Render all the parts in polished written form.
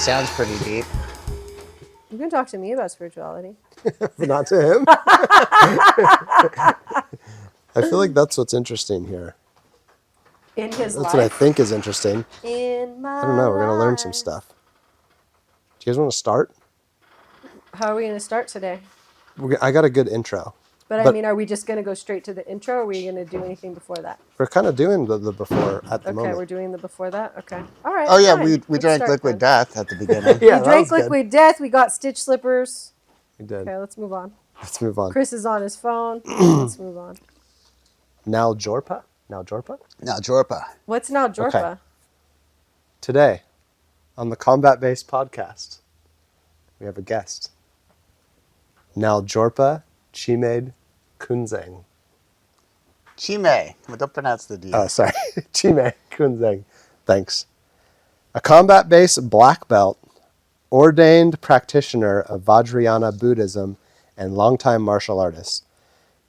sounds pretty deep. You can talk to me about spirituality. But not to him. I feel like that's what's interesting here. In his life? That's what I think is interesting. In my I don't know. We're going to learn some life. stuff. Do you guys want to start? How are we going to start today? I got a good intro. But I mean, are we just going to go straight to the intro, or are we going to do anything before that? We're kind of doing the before at the Okay, moment. we're doing the before that? Okay. All right. Oh, yeah, fine. we Let's drank start liquid then. death at the beginning. Yeah, We that drank was good. liquid death. We got stitch slippers. We did. Okay, let's move on. Let's move on. Chris is on his phone. Let's move on. Naljorpa? Now, Jorpa. What's now Jorpa? Okay. Today, on the Combat-Based Podcast, we have a guest. Naljorpa Chhi'mèd Künzang. Chhi'mèd. Well, don't pronounce the D. Oh, sorry. Chhi'mèd Künzang. Thanks. A combat-based black belt, ordained practitioner of Vajrayana Buddhism, and longtime martial artist.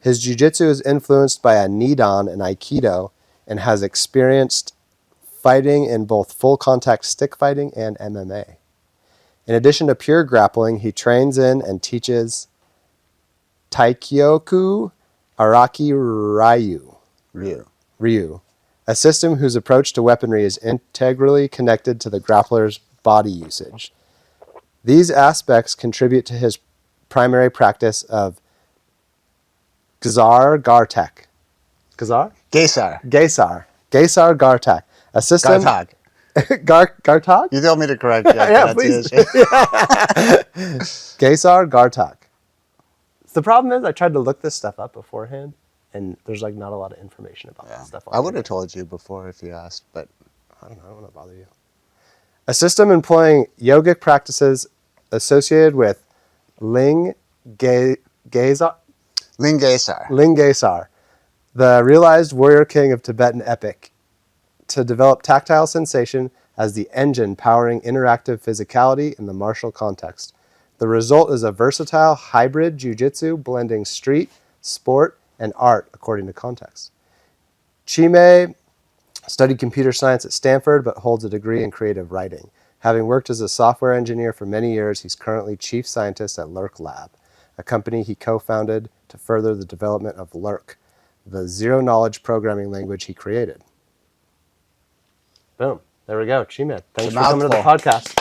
His jiu-jitsu is influenced by a nidan and Aikido and has experienced fighting in both full-contact stick fighting and MMA. In addition to pure grappling, he trains in and teaches Taikyoku Araki-ryu, a system whose approach to weaponry is integrally connected to the grappler's body usage. These aspects contribute to his primary practice of Gésar Gar-tak. Gésar? Gésar. Gésar Gar-tak. A system... Gar-tak. Gar-tak? You told me to correct that. Yeah, please. Gésar Gar-tak. The problem is I tried to look this stuff up beforehand, and there's like not a lot of information about that stuff. I would have told you before if you asked, but I don't know. I don't want to bother you. A system employing yogic practices associated with Ling Gésar, Ling Gésar, the realized warrior king of Tibetan epic, to develop tactile sensation as the engine powering interactive physicality in the martial context. The result is a versatile hybrid jiu-jitsu blending street, sport, and art according to context. Chhi'mèd studied computer science at Stanford but holds a degree in creative writing. Having worked as a software engineer for many years, he's currently chief scientist at Lurk Lab, a company he co-founded to further the development of Lurk, the zero-knowledge programming language he created. Boom. There we go. Chhi'mèd. Thanks for coming to the podcast.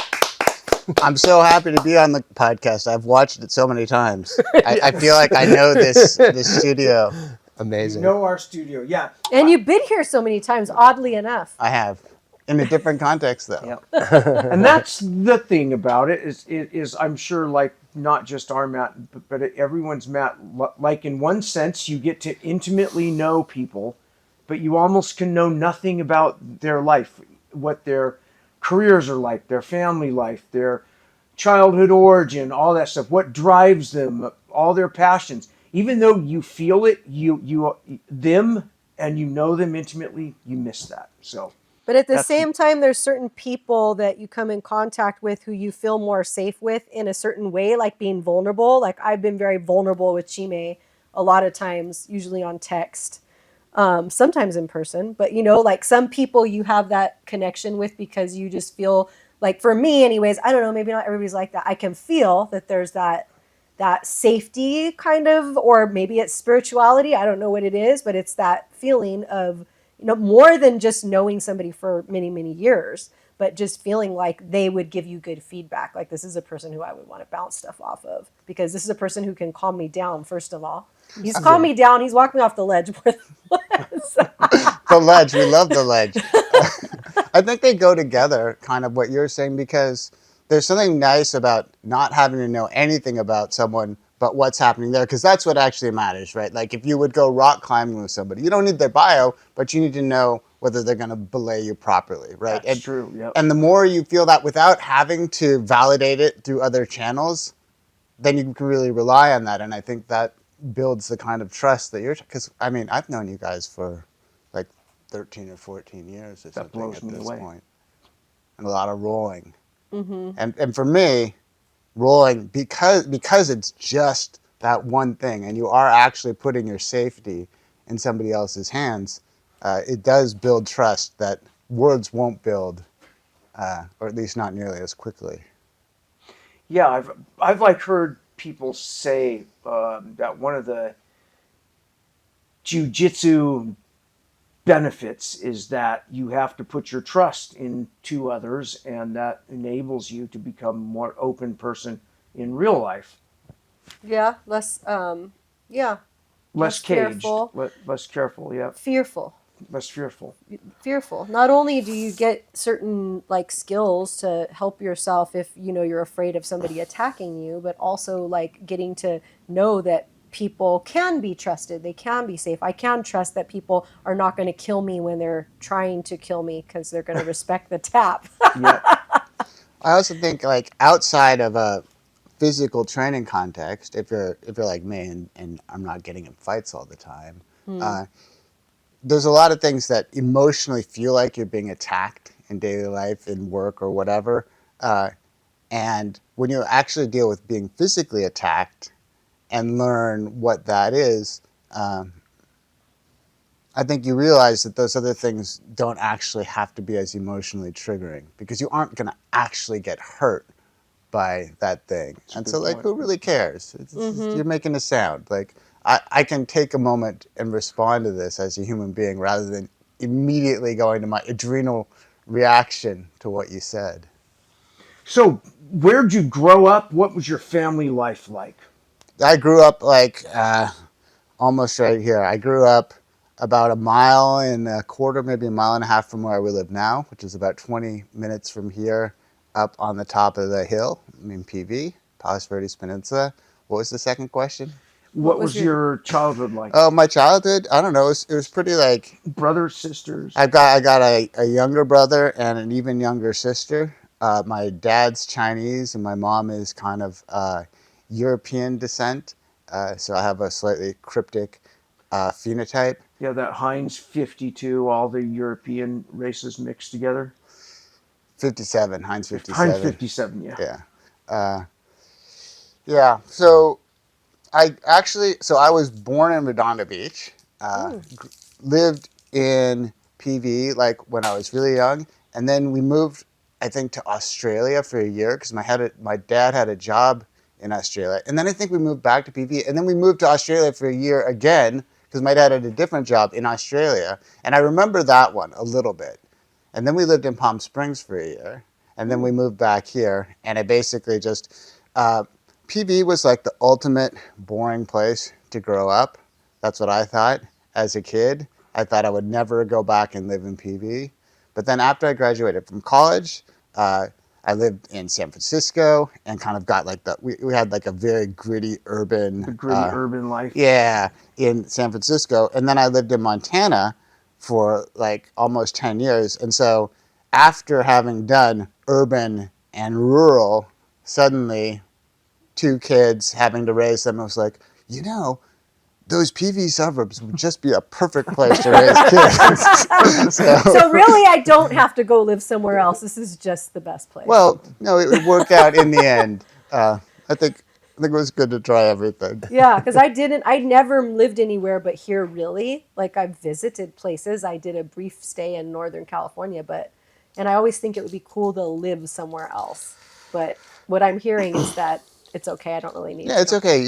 I'm so happy to be on the podcast. I've watched it so many times. I feel like I know this studio. Amazing. You know our studio, yeah. And you've been here so many times, oddly enough. I have. In a different context, though. Yep. And that's the thing about it is I'm sure, like, not just our mat, but everyone's mat. Like, in one sense, you get to intimately know people, but you almost can know nothing about their life, what their careers are like, their family life, their childhood origin, all that stuff, what drives them, all their passions. Even though you feel it, them, and you know them intimately, you miss that. So. But at the same time, there's certain people that you come in contact with who you feel more safe with in a certain way, like being vulnerable. Like I've been very vulnerable with Chhi'mèd a lot of times, usually on text, sometimes in person. But, you know, like some people you have that connection with because you just feel like, for me anyways, I don't know, maybe not everybody's like that. I can feel that there's that safety kind of, or maybe it's spirituality. I don't know what it is, but it's that feeling of, you know, more than just knowing somebody for many, many years, but just feeling like they would give you good feedback. Like this is a person who I would want to bounce stuff off of because this is a person who can calm me down, first of all. He's calmed me down. He's walked me off the ledge more than once. The ledge. We love the ledge. I think they go together, kind of what you're saying, because there's something nice about not having to know anything about someone but what's happening there, because that's what actually matters, right? Like if you would go rock climbing with somebody, you don't need their bio, but you need to know whether they're going to belay you properly, right? That's true, yep. And the more you feel that without having to validate it through other channels, then you can really rely on that. And I think that builds the kind of trust that you're, because I mean, I've known you guys for like 13 or 14 years or something at this point. And a lot of rolling. Mm-hmm. And for me, rolling, because it's just that one thing, and you are actually putting your safety in somebody else's hands, it does build trust that words won't build or at least not nearly as quickly. Yeah, I've like heard people say that one of the jiu-jitsu benefits is that you have to put your trust into others, and that enables you to become a more open person in real life. Yeah, less yeah, Less caged, fearful. less careful, yeah, Fearful. less fearful. Fearful. Not only do you get certain like skills to help yourself if you know you're afraid of somebody attacking you, but also like getting to know that people can be trusted, they can be safe. I can trust that people are not going to kill me when they're trying to kill me because they're going to respect the tap. Yeah. I also think like outside of a physical training context, if you're like me and I'm not getting in fights all the time, there's a lot of things that emotionally feel like you're being attacked in daily life, in work or whatever. And when you actually deal with being physically attacked and learn what that is, I think you realize that those other things don't actually have to be as emotionally triggering because you aren't going to actually get hurt by that thing. And so, like, point. who really cares? You're making a sound. Like, I can take a moment and respond to this as a human being rather than immediately going to my adrenal reaction to what you said. So, where'd you grow up? What was your family life like? I grew up like almost right here. I grew up about a mile and a quarter, maybe a mile and a half from where we live now, which is about 20 minutes from here, up on the top of the hill. I mean, PV, Palos Verdes Peninsula. What was the second question? What was your childhood like? Oh, my childhood? I don't know. It was pretty like Brothers, sisters? I got a younger brother and an even younger sister. My dad's Chinese and my mom is kind of European descent. So I have a slightly cryptic phenotype. Yeah, that Heinz 52, all the European races mixed together. 57, Heinz 57. Heinz 57, yeah. Yeah. Yeah. So I was born in Redondo Beach. Lived in PV like when I was really young, and then we moved, I think, to Australia for a year because my dad had a job in Australia, and then I think we moved back to PV, and then we moved to Australia for a year again because my dad had a different job in Australia, and I remember that one a little bit, and then we lived in Palm Springs for a year, and then we moved back here, and I basically just PV was like the ultimate boring place to grow up. That's what I thought as a kid. I thought I would never go back and live in PV. But then after I graduated from college, I lived in San Francisco and kind of got like we had like a very gritty urban urban life. Yeah, in San Francisco. And then I lived in Montana for like almost 10 years. And so after having done urban and rural, suddenly 2 kids, having to raise them, I was like, those PV suburbs would just be a perfect place to raise kids. So really, I don't have to go live somewhere else. This is just the best place. Well, no, it would work out in the end. I think it was good to try everything. Yeah, because I never lived anywhere but here really. Like I've visited places. I did a brief stay in Northern California, and I always think it would be cool to live somewhere else. But what I'm hearing is that it's okay. I don't really need to. Yeah, it's okay.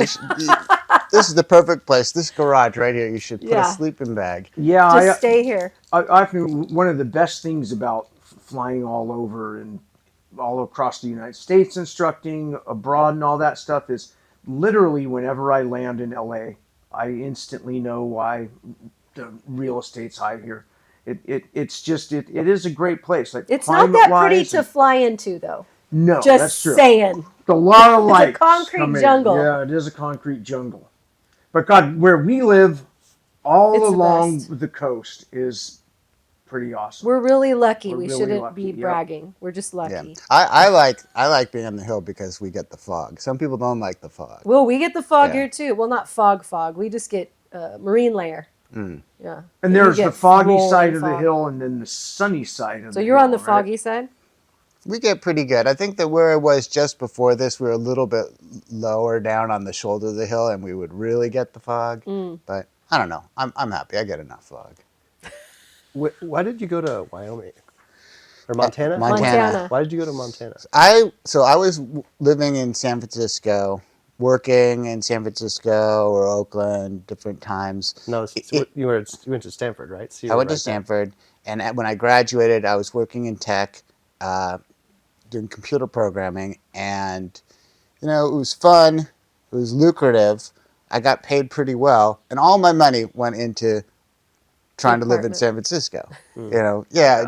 This is the perfect place. This garage right here, you should put a sleeping bag. Yeah, just stay here. I think one of the best things about flying all over and all across the United States, instructing abroad and all that stuff is literally whenever I land in LA, I instantly know why the real estate's high here. It is a great place. Like it's not that pretty to fly into though. No, just that's true. Saying. A lot of lights. It's a concrete jungle. Yeah, it is a concrete jungle. But God, where we live, all along the coast is pretty awesome. We're really lucky. We shouldn't be bragging. Yep. We're just lucky. Yeah. I like being on the hill because we get the fog. Some people don't like the fog. Well, we get the fog here too. Well, not fog. We just get marine layer. Yeah. And there's the foggy side of the hill and then the sunny side of the hill. So you're on the foggy side? We get pretty good. I think that where it was just before this, we were a little bit lower down on the shoulder of the hill, and we would really get the fog. But I don't know. I'm happy. I get enough fog. Why did you go to Wyoming? Or Montana? Montana. Why did you go to Montana? I was living in San Francisco, working in San Francisco or Oakland, different times. No, you went to Stanford, right? So you I were went to right there. Stanford, and when I graduated, I was working in tech, doing computer programming, and it was fun. It was lucrative. I got paid pretty well, and all my money went into trying to live in Apartment. San Francisco.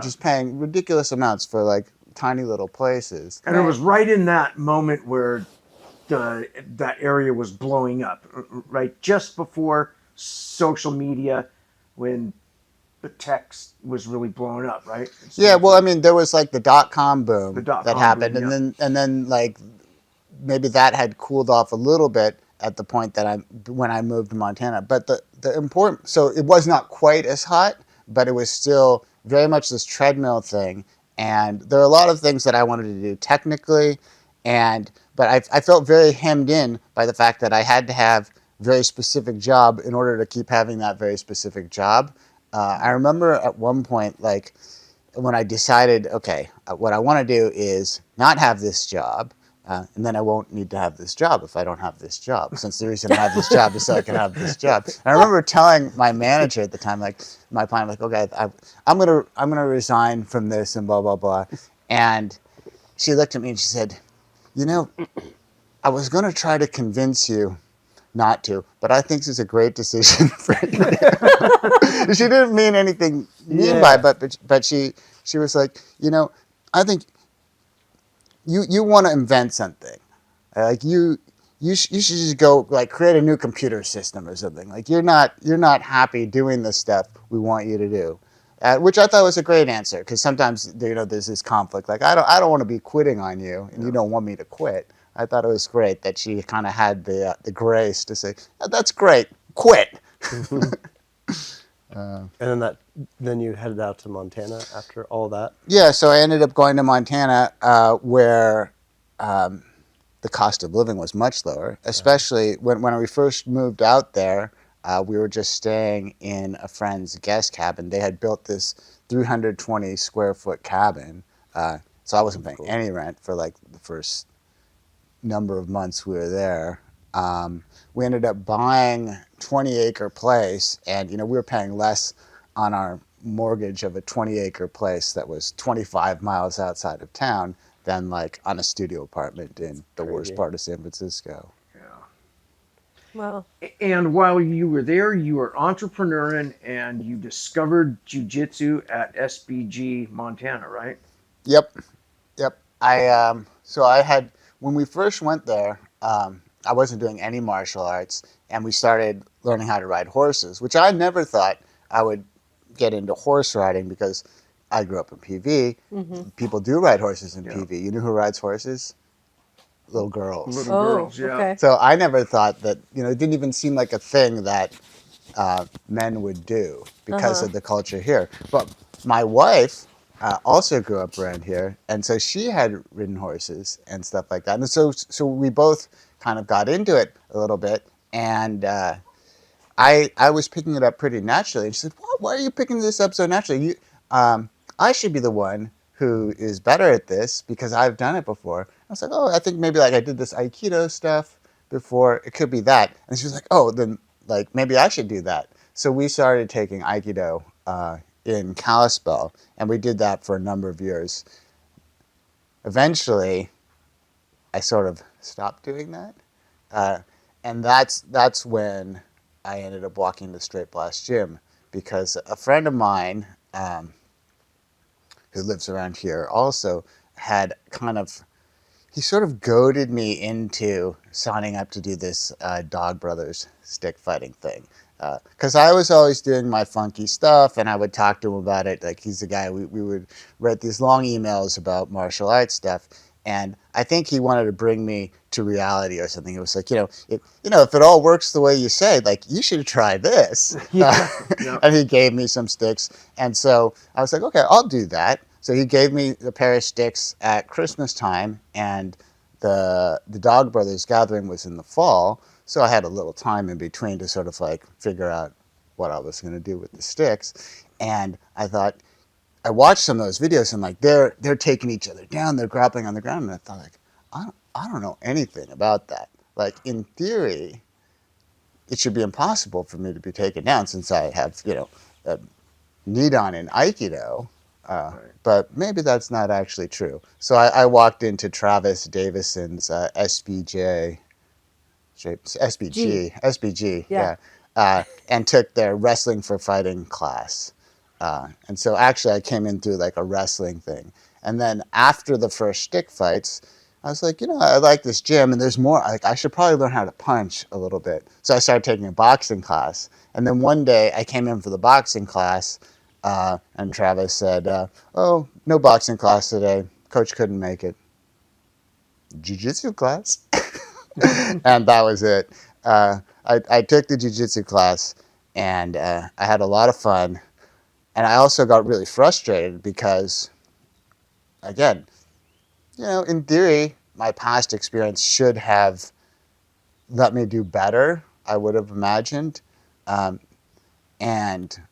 Just paying ridiculous amounts for like tiny little places. And it was right in that moment where that area was blowing up, right? Just before social media, when the text was really blowing up, right? Yeah, well, I mean, there was like the .com boom that happened, boom, and then like maybe that had cooled off a little bit at the point that when I moved to Montana. But the important, so it was not quite as hot, but it was still very much this treadmill thing. And there are a lot of things that I wanted to do technically, but I felt very hemmed in by the fact that I had to have a very specific job in order to keep having that very specific job. I remember at one point, like when I decided, okay, what I want to do is not have this job. And then I won't need to have this job if I don't have this job, since the reason I have this job is so I can have this job. And I remember telling my manager at the time, like my plan, like, okay, I'm gonna resign from this and blah blah blah. And she looked at me and she said, I was gonna try to convince you not to, but I think this is a great decision for you. She didn't mean anything mean by it, but she was like, I think you want to invent something, like you should just go like create a new computer system or something. Like you're not happy doing the stuff we want you to do, which I thought was a great answer, because sometimes there's this conflict. Like I don't want to be quitting on you, and you don't want me to quit. I thought it was great that she kind of had the grace to say, oh, "That's great, quit." And then you headed out to Montana after all that? Yeah, so I ended up going to Montana, where the cost of living was much lower, especially when we first moved out there. We were just staying in a friend's guest cabin. They had built this 320 square foot cabin, so I wasn't paying any rent for like the first number of months we were there. We ended up buying a 20-acre place, and we were paying less on our mortgage of a 20-acre place that was 25 miles outside of town than like on a studio apartment in the worst part of San Francisco. Wow. And while you were there, you were entrepreneuring, and you discovered jiu-jitsu at SBG Montana, right? Yep. When we first went there, I wasn't doing any martial arts, and we started learning how to ride horses, which I never thought I would get into horse riding, because I grew up in PV. Mm-hmm. People do ride horses in PV. You know who rides horses? Little girls. Little girls, yeah. Okay. So I never thought that, it didn't even seem like a thing that men would do because of the culture here. But my wife also grew up around here, and so she had ridden horses and stuff like that. And so we both kind of got into it a little bit, and I was picking it up pretty naturally. And she said, why are you picking this up so naturally? I should be the one who is better at this because I've done it before. I was like, I think maybe like I did this Aikido stuff before. It could be that. And she was like, then like maybe I should do that. So we started taking Aikido in Kalispell, and we did that for a number of years. Eventually, I sort of stopped doing that. And that's when I ended up walking the Straight Blast Gym, because a friend of mine who lives around here also had he sort of goaded me into signing up to do this Dog Brothers stick fighting thing. Because I was always doing my funky stuff, and I would talk to him about it. Like, he's the guy, we would write these long emails about martial arts stuff. And I think he wanted to bring me to reality or something. It was like, if it all works the way you say, like, you should try this. And he gave me some sticks. And so I was like, okay, I'll do that. So he gave me a pair of sticks at Christmas time, and the Dog Brothers gathering was in the fall. So I had a little time in between to sort of like figure out what I was going to do with the sticks. And I thought, I watched some of those videos and like they're taking each other down, they're grappling on the ground, and I thought like I don't know anything about that. Like in theory, it should be impossible for me to be taken down since I have a nidan in Aikido. But maybe that's not actually true. So I walked into Travis Davison's SBG, and took their wrestling for fighting class. And so actually I came in through like a wrestling thing. And then after the first stick fights, I was like, I like this gym and there's more. Like I should probably learn how to punch a little bit. So I started taking a boxing class. And then one day I came in for the boxing class and Travis said, oh, no boxing class today. Coach couldn't make it. Jiu-Jitsu class. And that was it. I took the Jiu-Jitsu class and I had a lot of fun. And I also got really frustrated because, again, in theory, my past experience should have let me do better, I would have imagined. And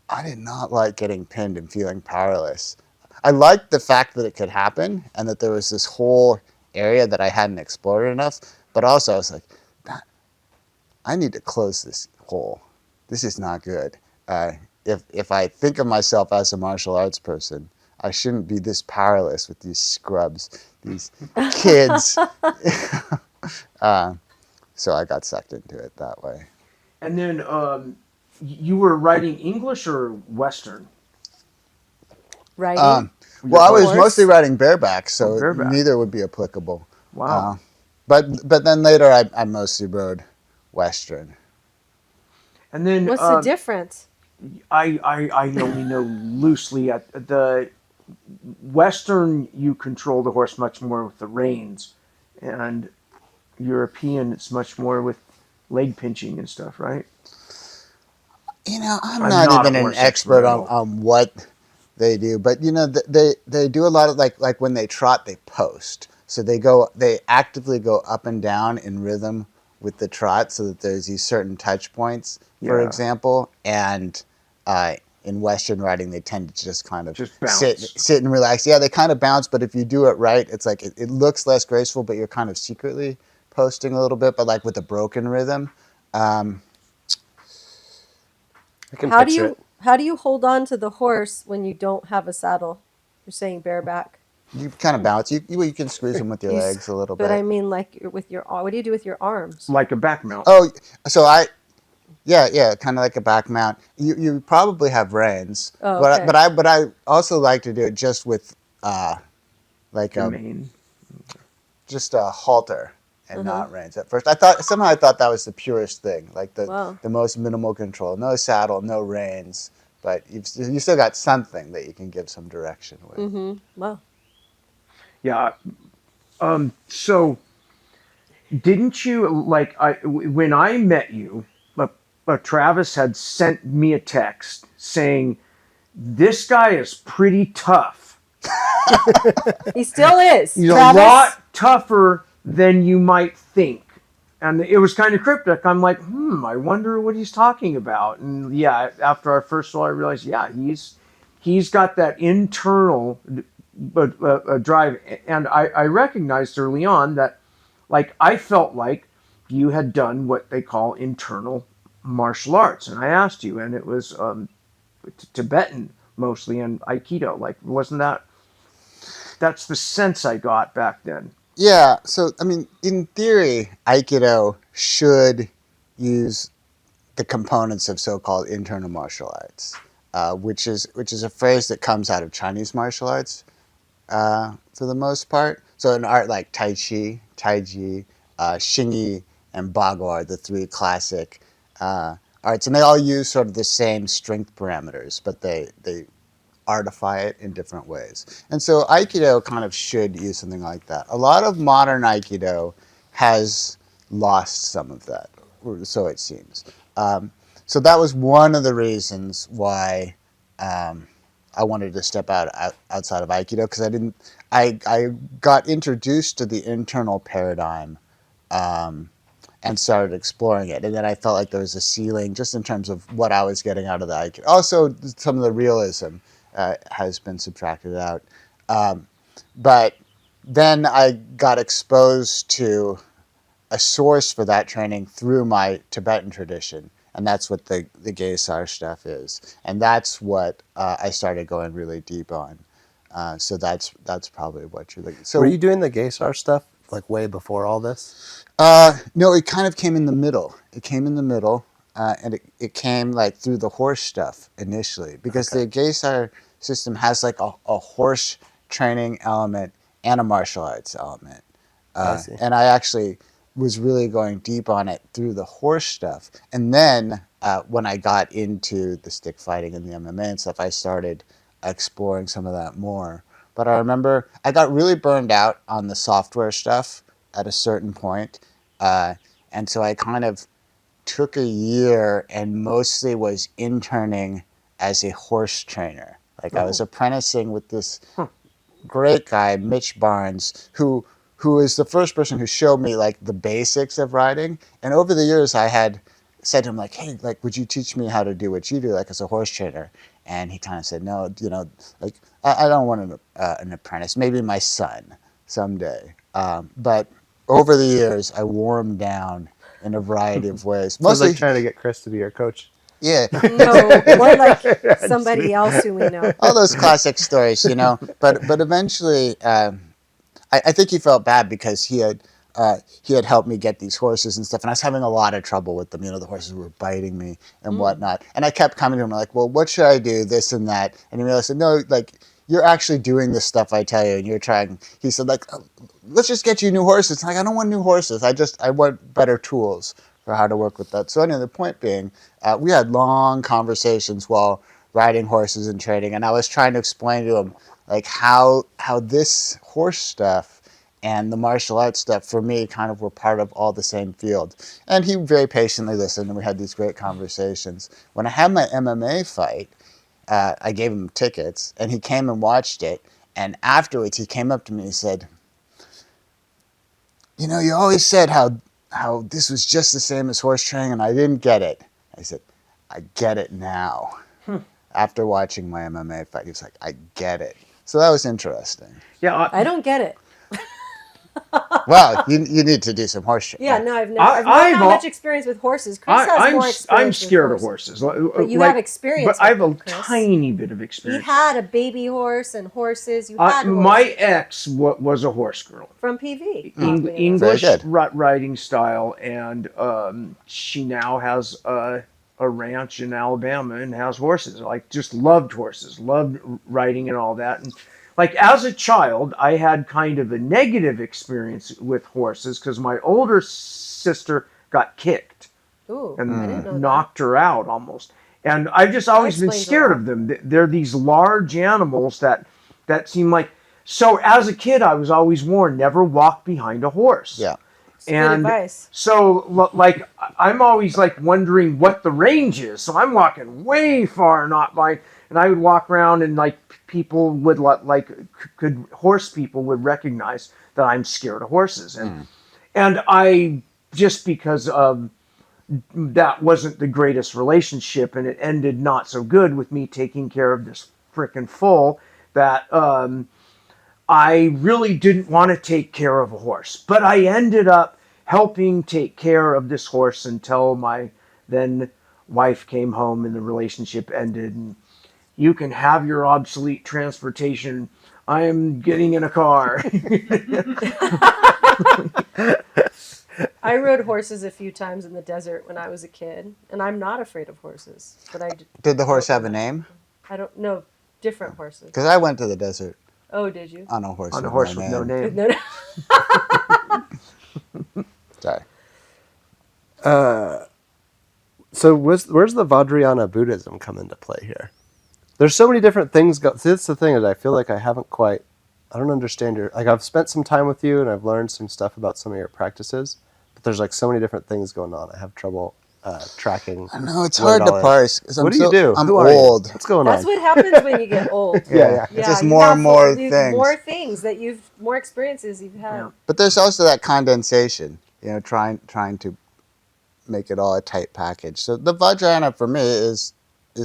I did not like getting pinned and feeling powerless. I liked the fact that it could happen and that there was this whole area that I hadn't explored enough. But also I was like, I need to close this hole. This is not good. If I think of myself as a martial arts person, I shouldn't be this powerless with these scrubs, these kids. So I got sucked into it that way. And then you were writing English or Western? Writing? Well, I was mostly writing bareback, so bareback. Neither would be applicable. Wow. But then later I mostly rode Western. And then What's the difference? I only know loosely at the Western you control the horse much more with the reins, and European it's much more with leg pinching and stuff, right? I'm not even an expert on what they do, but they do a lot of like when they trot they post. So they actively go up and down in rhythm with the trot so that there's these certain touch points, for example, and in Western riding, they tend to just kind of sit and relax. Yeah, they kind of bounce, but if you do it right, it's like it looks less graceful, but you're kind of secretly posting a little bit, but like with a broken rhythm. How do you hold on to the horse when you don't have a saddle? You're saying bareback. You kind of bounce. You can squeeze them with your legs a little bit. But I mean, like with your, what do you do with your arms? Like a back mount. Oh, so yeah, kind of like a back mount. You probably have reins, but I also like to do it just with like just a halter and not reins. At first, I thought that was the purest thing, like the most minimal control, no saddle, no reins, but you still got something that you can give some direction with. Mm-hmm. Wow. Yeah. So, didn't you when I met you? Travis had sent me a text saying, "This guy is pretty tough." He still is. He's Travis. A lot tougher than you might think, and it was kind of cryptic. I'm like, I wonder what he's talking about. And yeah, after our first one, I realized, he's got that internal drive, and I recognized early on that, like, I felt like you had done what they call internal martial arts, and I asked you, and it was Tibetan mostly and Aikido. Like, wasn't that's the sense I got back then? Yeah. So I mean, in theory, Aikido should use the components of so-called internal martial arts, which is a phrase that comes out of Chinese martial arts for the most part. So in art like Tai Chi, Taiji, Xingyi, and Bagua are the three classic arts, and they all use sort of the same strength parameters, but they artify it in different ways. And so Aikido kind of should use something like that. A lot of modern Aikido has lost some of that, or so it seems. So that was one of the reasons why I wanted to step outside of Aikido, because I got introduced to the internal paradigm and started exploring it. And then I felt like there was a ceiling just in terms of what I was getting out of the Aikido. Also, some of the realism has been subtracted out. But then I got exposed to a source for that training through my Tibetan tradition. And that's what the Gésar stuff is. And that's what I started going really deep on. So that's probably what you're looking. So were you doing the Gésar stuff like way before all this? no, it kind of came in the middle. It came in the middle, and it came like through the horse stuff initially, because the Gésar system has like a horse training element and a martial arts element. I see. And I actually was really going deep on it through the horse stuff. And then when I got into the stick fighting and the MMA and stuff, I started exploring some of that more. But I remember I got really burned out on the software stuff at a certain point. And so I kind of took a year and mostly was interning as a horse trainer. Like I was apprenticing with this great guy, Mitch Barnes, who is the first person who showed me like the basics of riding. And over the years, I had said to him like, "Hey, like, would you teach me how to do what you do, like as a horse trainer?" And he kind of said, "No, like I don't want an apprentice. Maybe my son someday." But over the years, I wore him down in a variety of ways. So it's Mostly, like trying to get Chris to be your coach. yeah. No, more like somebody else who we know. All those classic stories, But eventually, I think he felt bad because he had helped me get these horses and stuff, and I was having a lot of trouble with them. The horses were biting me and whatnot, and I kept coming to him like, "Well, what should I do? This and that." And he realized, "No, like you're actually doing this stuff I tell you, and you're trying." He said, "Like, let's just get you new horses." Like, I don't want new horses. I want better tools for how to work with that. So anyway, the point being, we had long conversations while riding horses and training, and I was trying to explain to him like how this horse stuff and the martial arts stuff for me kind of were part of all the same field. And he very patiently listened, and we had these great conversations. When I had my MMA fight, I gave him tickets, and he came and watched it. And afterwards, he came up to me and said, "You always said how this was just the same as horse training, and I didn't get it." I said, "I get it now." After watching my MMA fight, he was like, "I get it." So that was interesting. Yeah, I don't get it. Well, you need to do some horse training. Yeah, no, I've not had much experience with horses. Chris has more experience. I'm scared of horses. But you have experience. But I have a Chris. tiny bit of You experience. had a baby horse and horses. You had my ex was a horse girl. from PV. English Very good. riding style, and she now has a ranch in Alabama and has horses. Like, just loved horses, loved riding and all that. And like, as a child, I had kind of a negative experience with horses because my older sister got kicked Ooh, I didn't know and knocked her out almost. And I've just always been scared of them. They're these large animals that seem like... So as a kid, I was always warned, never walk behind a horse. Yeah. And good advice. So, like, I'm always like wondering what the range is. So I'm walking way far, not behind, and I would walk around, and like people would horse people would recognize that I'm scared of horses, and I, just because of that, wasn't the greatest relationship, and it ended not so good with me taking care of this frickin' foal that I really didn't want to take care of a horse, but I ended up helping take care of this horse until my then wife came home and the relationship ended. And you can have your obsolete transportation. I am getting in a car. I rode horses a few times in the desert when I was a kid, and I'm not afraid of horses. But Did the horse have a name? I don't know. Different horses. Because I went to the desert Oh, did you? on a horse. On a horse with no name. No. Sorry. So where's the Vajrayana Buddhism come into play here? There's so many different things. See, that's the thing, is I feel like I don't understand I've spent some time with you and I've learned some stuff about some of your practices, but there's like so many different things going on. I have trouble tracking. I know, it's hard to parse. What do you do? I'm Who are you? old. What's going That's on? what happens when you get old. Yeah. It's just you more have and more things. things. More things that more experiences you've had. Yeah. But there's also that condensation, trying to make it all a tight package. So the Vajrayana for me is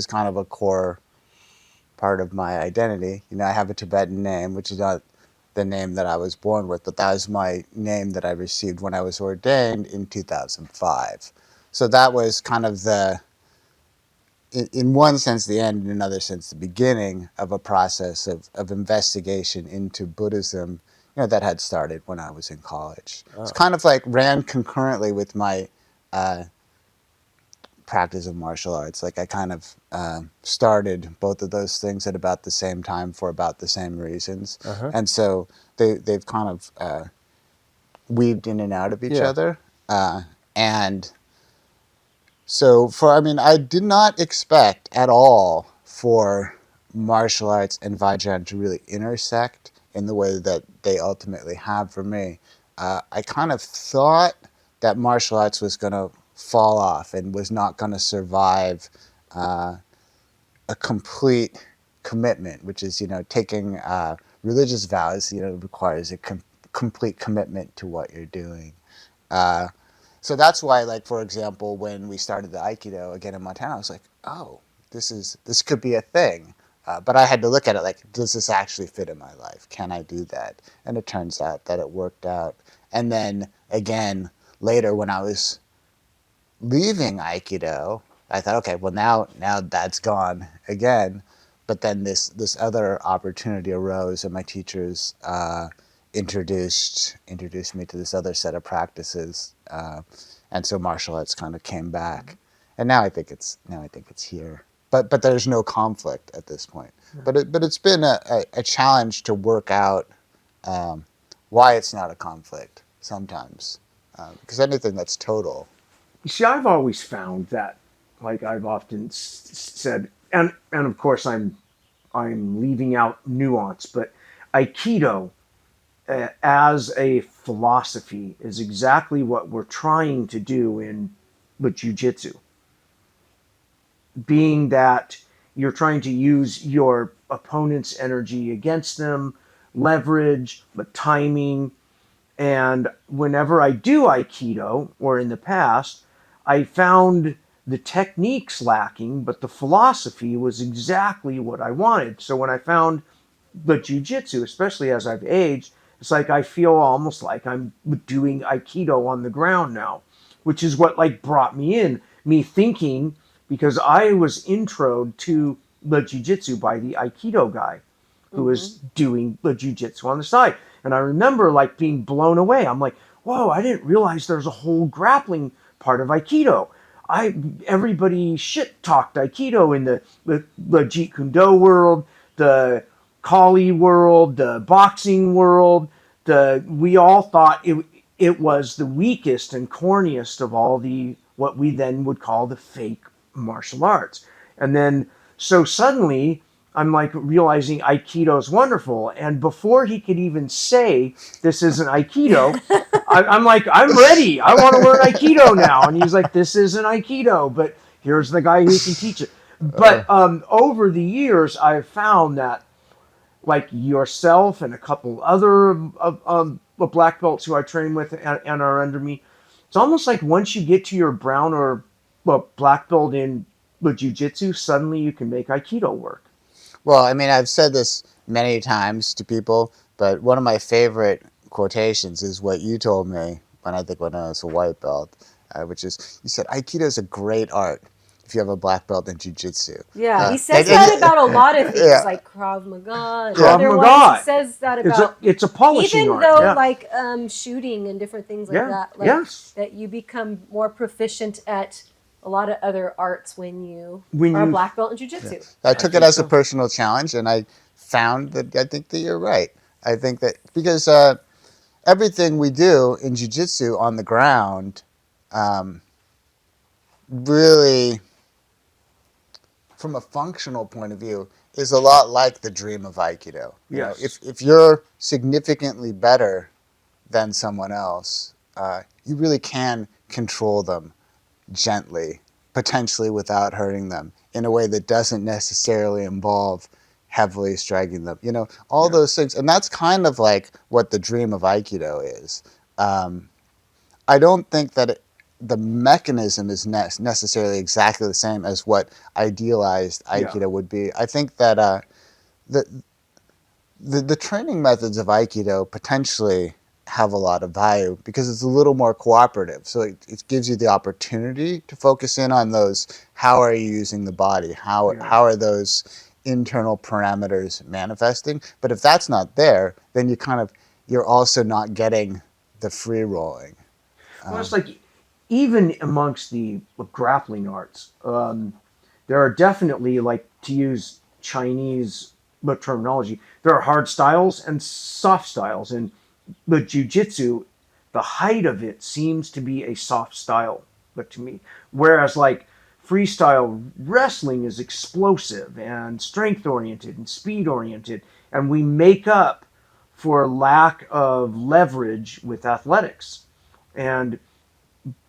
kind of a core part of my identity. You know, I have a Tibetan name, which is not the name that I was born with, but that was my name that I received when I was ordained in 2005. So that was kind of in one sense, the end, in another sense, the beginning of a process of investigation into Buddhism, you know, that had started when I was in college. It's kind of like ran concurrently with my practice of martial arts. Like I kind of started both of those things at about the same time for about the same reasons, and so they've kind of weaved in and out of each other, and so I did not expect at all for martial arts and Vajrayana to really intersect in the way that they ultimately have for me. I kind of thought that martial arts was going to fall off and was not going to survive a complete commitment, which is, you know, taking religious vows, you know, requires a complete commitment to what you're doing. So that's why, like, for example, when we started the Aikido again in Montana, I was like, oh, this could be a thing. But I had to look at it like, does this actually fit in my life? Can I do that? And it turns out that it worked out. And then again, later when I was leaving Aikido, I thought, okay, well now that's gone again. But then this other opportunity arose, and my teachers introduced me to this other set of practices, and so martial arts kind of came back, and now I think it's here. But there's no conflict at this point. But it's been a challenge to work out why it's not a conflict sometimes, because anything that's total. You see, I've always found that, like I've often said, and of course I'm leaving out nuance, but Aikido as a philosophy is exactly what we're trying to do in with Jiu-Jitsu. Being that you're trying to use your opponent's energy against them, leverage, but timing. And whenever I do Aikido, or in the past, I found the techniques lacking, but the philosophy was exactly what I wanted. So when I found the Jiu-Jitsu, especially as I've aged, it's like I feel almost like I'm doing Aikido on the ground now, which is what like brought me in, me thinking, because I was introed to the Jiu-Jitsu by the Aikido guy who was doing the Jiu-Jitsu on the side. And I remember like being blown away. I'm like, whoa, I didn't realize there's a whole grappling part of Aikido. Everybody shit talked Aikido in the Jeet Kune Do world, the Kali world, the boxing world. We all thought it was the weakest and corniest of all the what we then would call the fake martial arts. And then so suddenly I'm like realizing Aikido's wonderful. And before he could even say this isn't Aikido, I'm like, I'm ready. I want to learn Aikido now. And he's like, this isn't Aikido, but here's the guy who can teach it. But over the years, I've found that like yourself and a couple other black belts who I train with and are under me, it's almost like once you get to your brown or black belt in Jiu-Jitsu, suddenly you can make Aikido work. Well, I mean, I've said this many times to people, but one of my favorite quotations is what you told me when I was a white belt, which is, you said, Aikido is a great art if you have a black belt in Jiu-Jitsu. Yeah, he says that about a lot of things, like Krav Maga and other ones. He says that about it's a polishing even art. Though like shooting and different things like that. Like, yes. that you become more proficient at a lot of other arts when you are a black belt in Jiu-Jitsu. Yeah. I took it as a personal challenge, and I found that I think that you're right. I think that because everything we do in Jiu-Jitsu on the ground really, from a functional point of view, is a lot like the dream of Aikido. You know, if you're significantly better than someone else, you really can control them gently, potentially without hurting them, in a way that doesn't necessarily involve heavily striking them. You know, all those things. And that's kind of like what the dream of Aikido is. I don't think that the mechanism is necessarily exactly the same as what idealized Aikido would be. I think that the training methods of Aikido potentially have a lot of value because it's a little more cooperative. So it gives you the opportunity to focus in on those. How are you using the body? How are those internal parameters manifesting? But if that's not there, then you're also not getting the free rolling. Well, it's like even amongst the grappling arts, there are definitely, like, to use Chinese terminology, there are hard styles and soft styles. And the jiu-jitsu, the height of it seems to be a soft style, but to me, whereas like freestyle wrestling is explosive and strength oriented and speed oriented, and we make up for lack of leverage with athletics. And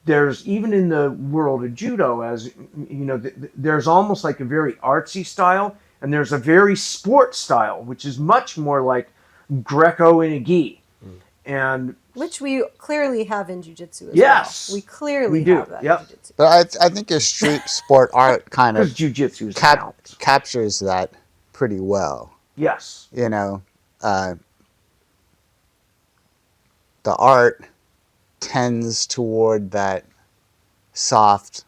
there's, even in the world of judo, as you know, there's almost like a very artsy style, and there's a very sport style, which is much more like Greco in a gi. And which we clearly have in jiu-jitsu as yes, well. We clearly have that in jiu-jitsu. But I think your street sport art kind of jiu-jitsu is captures that pretty well. Yes. You know, the art tends toward that soft.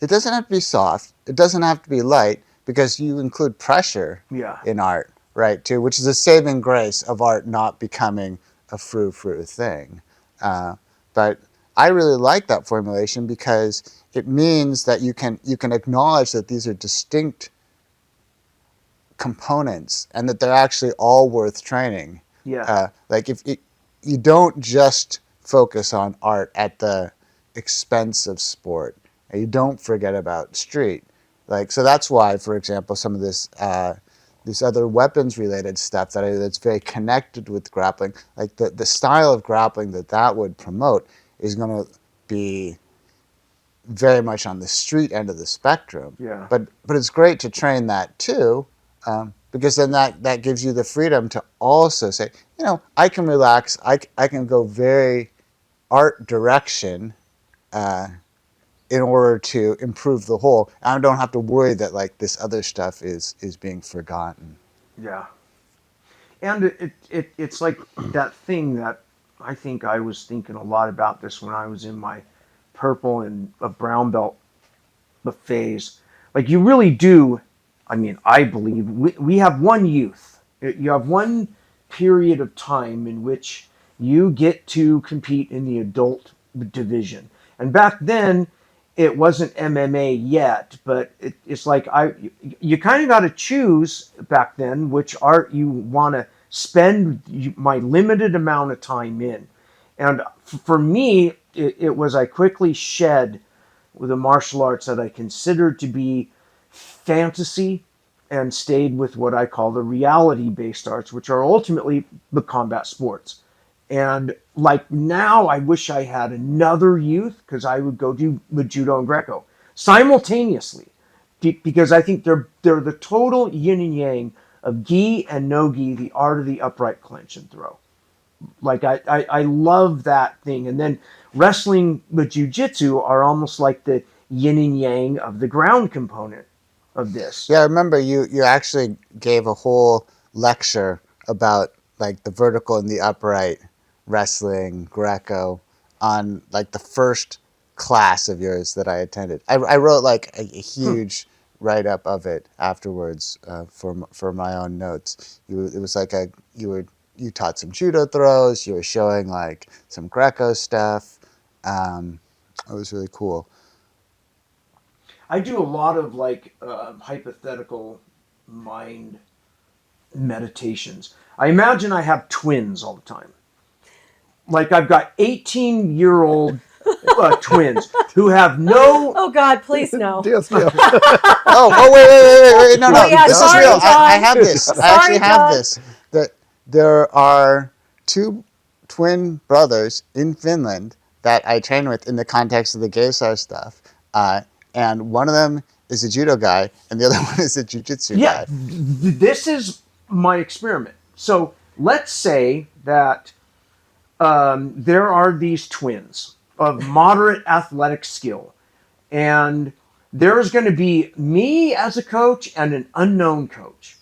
It doesn't have to be soft. It doesn't have to be light, because you include pressure in art, right, too, which is a saving grace of art not becoming a frou-frou thing. But I really like that formulation because it means that you can acknowledge that these are distinct components and that they're actually all worth training. Yeah. Like if you don't just focus on art at the expense of sport, and you don't forget about street. Like, so that's why, for example, some of this other weapons related stuff that's very connected with grappling, like the style of grappling that would promote is going to be very much on the street end of the spectrum. Yeah. But it's great to train that too, because then that gives you the freedom to also say, you know, I can relax. I can go very art direction in order to improve the whole. I don't have to worry that like this other stuff is being forgotten. Yeah. And it's like that thing that I think I was thinking a lot about this when I was in my purple and a brown belt phase. Like, you really do, I mean, I believe we have one youth. You have one period of time in which you get to compete in the adult division. And back then, it wasn't MMA yet, but it's like you kind of got to choose back then which art you want to spend my limited amount of time in. And for me, it was, I quickly shed with the martial arts that I considered to be fantasy and stayed with what I call the reality-based arts, which are ultimately the combat sports. And like now, I wish I had another youth, because I would go do the judo and Greco simultaneously, because I think they're the total yin and yang of gi and no gi, the art of the upright clench and throw. Like I love that thing. And then wrestling with jiu-jitsu are almost like the yin and yang of the ground component of this. Yeah, I remember you actually gave a whole lecture about like the vertical and the upright wrestling, Greco, on like the first class of yours that I attended. I wrote like a huge write-up of it afterwards for my own notes. It was like you taught some judo throws, you were showing like some Greco stuff. It was really cool. I do a lot of like hypothetical mind meditations. I imagine I have twins all the time. Like, I've got 18-year-old twins who have no... Oh, God, please no. Deal. Wait. No. Oh, yeah, this sorry, is real. I John. have this. I actually have this. That there are two twin brothers in Finland that I train with in the context of the Gésar stuff. And one of them is a judo guy, and the other one is a jiu-jitsu guy. This is my experiment. So let's say that there are these twins of moderate athletic skill, and there's going to be me as a coach and an unknown coach.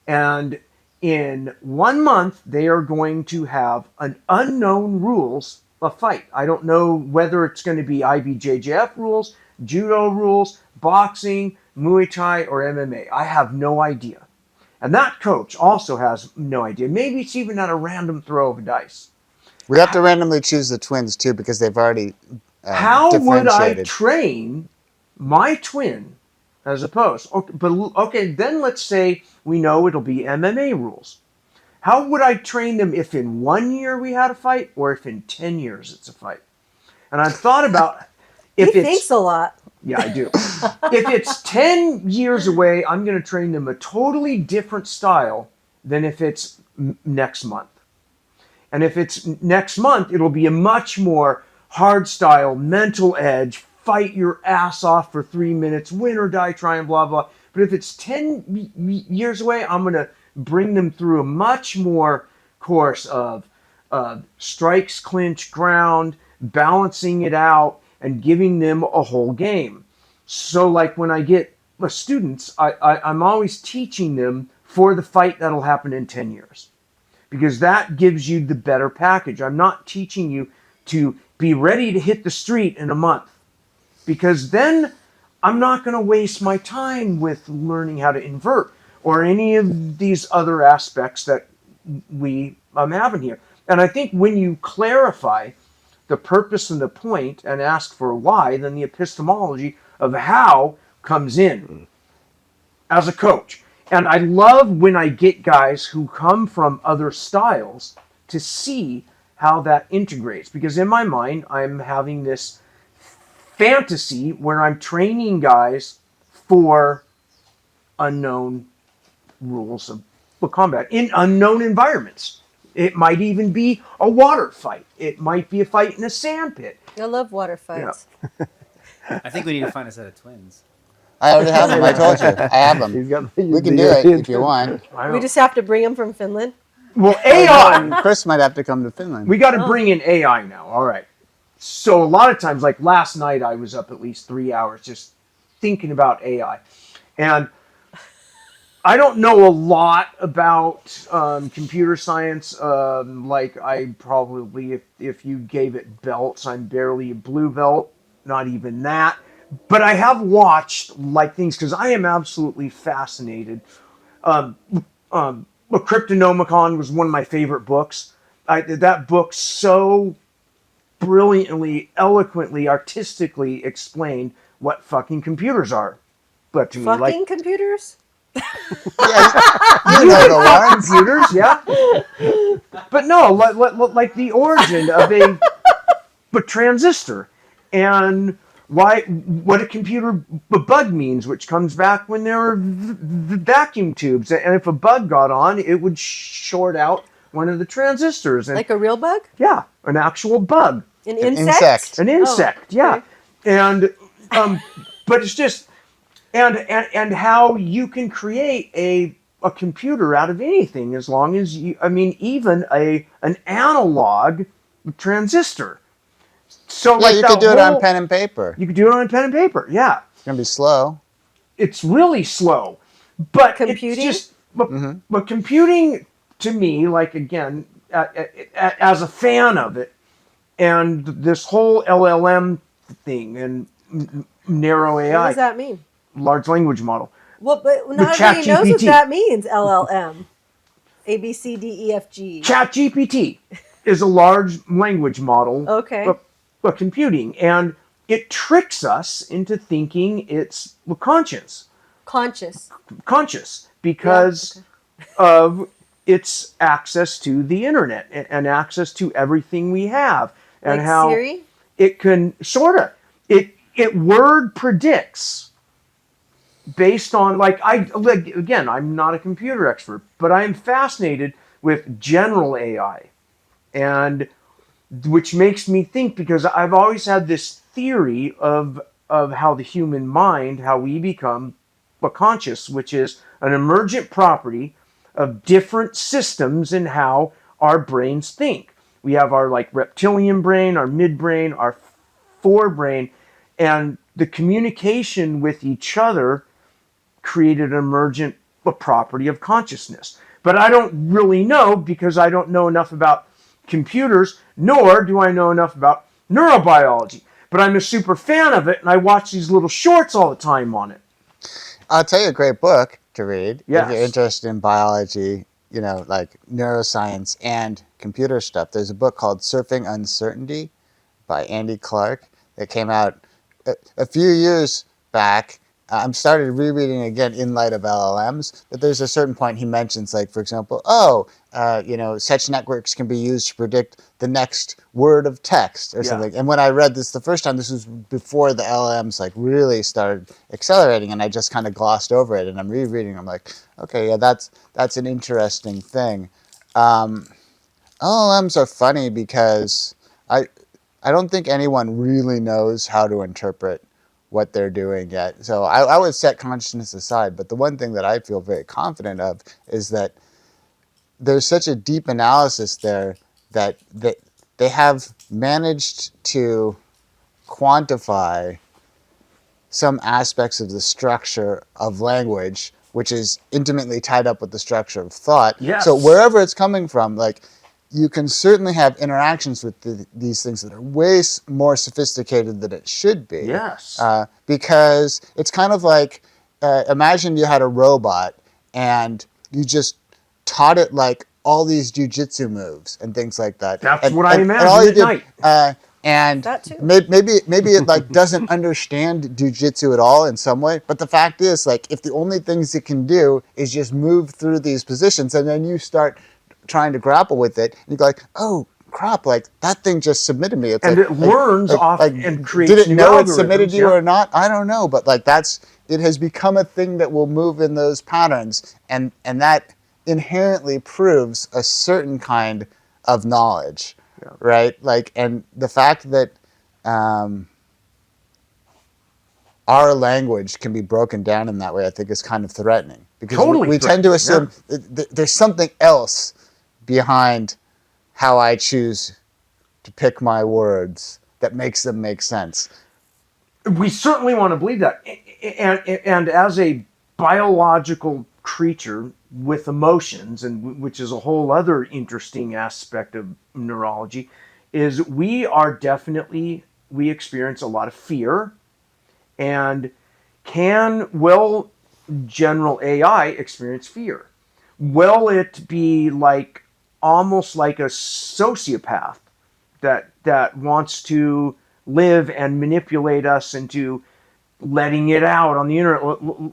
And in 1 month, they are going to have an unknown rules of fight. I don't know whether it's going to be IBJJF rules, judo rules, boxing, Muay Thai, or MMA. I have no idea. And that coach also has no idea. Maybe it's even at a random throw of a dice. We have to randomly choose the twins too because they've already How would I differentiated. train my twin as opposed? Okay, then let's say we know it'll be MMA rules. How would I train them if in 1 year we had a fight or if in 10 years it's a fight? And I've thought about if He it's... thinks a lot. Yeah, I do. If it's 10 years away, I'm going to train them a totally different style than if it's next month. And if it's next month, it'll be a much more hard style, mental edge, fight your ass off for 3 minutes, win or die trying, blah, blah. But if it's 10 years away, I'm going to bring them through a much more course of strikes, clinch, ground, balancing it out, and giving them a whole game. So like when I get students, I'm always teaching them for the fight that'll happen in 10 years. Because that gives you the better package. I'm not teaching you to be ready to hit the street in a month. Because then I'm not going to waste my time with learning how to invert or any of these other aspects that I'm having here. And I think when you clarify the purpose and the point and ask for why, then the epistemology of how comes in as a coach. And I love when I get guys who come from other styles to see how that integrates. Because in my mind, I'm having this fantasy where I'm training guys for unknown rules of combat in unknown environments. It might even be a water fight. It might be a fight in a sand pit. I love water fights. Yeah. I think we need to find a set of twins. I already have them. I told you. I have them. We can do it if you want. We just have to bring them from Finland. Well, AI. Chris might have to come to Finland. We got to bring in AI now. All right. So a lot of times, like last night, I was up at least 3 hours just thinking about AI. And I don't know a lot about computer science. Like I probably, if you gave it belts, I'm barely a blue belt, not even that. But I have watched like things because I am absolutely fascinated. Cryptonomicon was one of my favorite books. That book so brilliantly, eloquently, artistically explained what fucking computers are. But to me, like computers? You know the ones. computers, yeah. But no, like the origin of a transistor and what a computer bug means, which comes back when there were vacuum tubes, and if a bug got on, it would short out one of the transistors. And, like a real bug? Yeah, an actual bug. An insect? An insect, yeah. Okay. And but it's just and how you can create a computer out of anything as long as you, I mean, even an analog transistor. So Yeah, like you that could do it on whole- pen and paper. You could do it on pen and paper, yeah. It's going to be slow. It's really slow, but Computing? It's just, but computing to me, like again, as a fan of it, and this whole LLM thing and narrow AI, What does that mean? large language model. Well, but not everybody knows what that means, LLM. A, B, C, D, E, F, G. ChatGPT is a large language model Okay. of computing, and it tricks us into thinking it's conscious because of its access to the internet and access to everything we have, and Like how Siri? it can it word predicts based on again, I'm not a computer expert, but I am fascinated with general AI, and which makes me think, because I've always had this theory of how the human mind, how we become conscious, which is an emergent property of different systems in how our brains think. We have our like reptilian brain, our midbrain, our forebrain, and the communication with each other created an emergent a property of consciousness. But I don't really know because I don't know enough about computers, nor do I know enough about neurobiology. But I'm a super fan of it, and I watch these little shorts all the time on it. I'll tell you a great book to read if you're Yes. interested in biology, like neuroscience and computer stuff. There's a book called Surfing Uncertainty by Andy Clark that came out a few years back. I'm started rereading again in light of LLMs, but there's a certain point he mentions, like, for example, such networks can be used to predict the next word of text or something. And when I read this the first time, this was before the LLMs like really started accelerating, and I just kind of glossed over it. And I'm rereading. I'm like, okay, yeah, that's an interesting thing. LLMs are funny because I don't think anyone really knows how to interpret what they're doing yet. So I would set consciousness aside. But the one thing that I feel very confident of is that there's such a deep analysis there that they have managed to quantify some aspects of the structure of language, which is intimately tied up with the structure of thought. Yes. So wherever it's coming from, like, you can certainly have interactions with these things that are way more sophisticated than it should be. Yes. Because it's kind of like, imagine you had a robot and you just taught it like all these jiu-jitsu moves and things like that. That's what I imagine at night. And That too. maybe it like doesn't understand jiu-jitsu at all in some way, but the fact is, like, if the only things it can do is just move through these positions, and then you start trying to grapple with it, and you go like, oh crap, like that thing just submitted me. It's and like, it learns off and creates did it new know it submitted algorithms, you or not? I don't know, but like it has become a thing that will move in those patterns, and that inherently proves a certain kind of knowledge, right? Like, and the fact that our language can be broken down in that way, I think, is kind of threatening, because we tend to assume that there's something else behind how I choose to pick my words that makes them make sense. We certainly want to believe that. And as a biological creature with emotions, and which is a whole other interesting aspect of neurology, is we experience a lot of fear, and will general AI experience fear? Will it be like almost like a sociopath that wants to live and manipulate us into letting it out on the internet?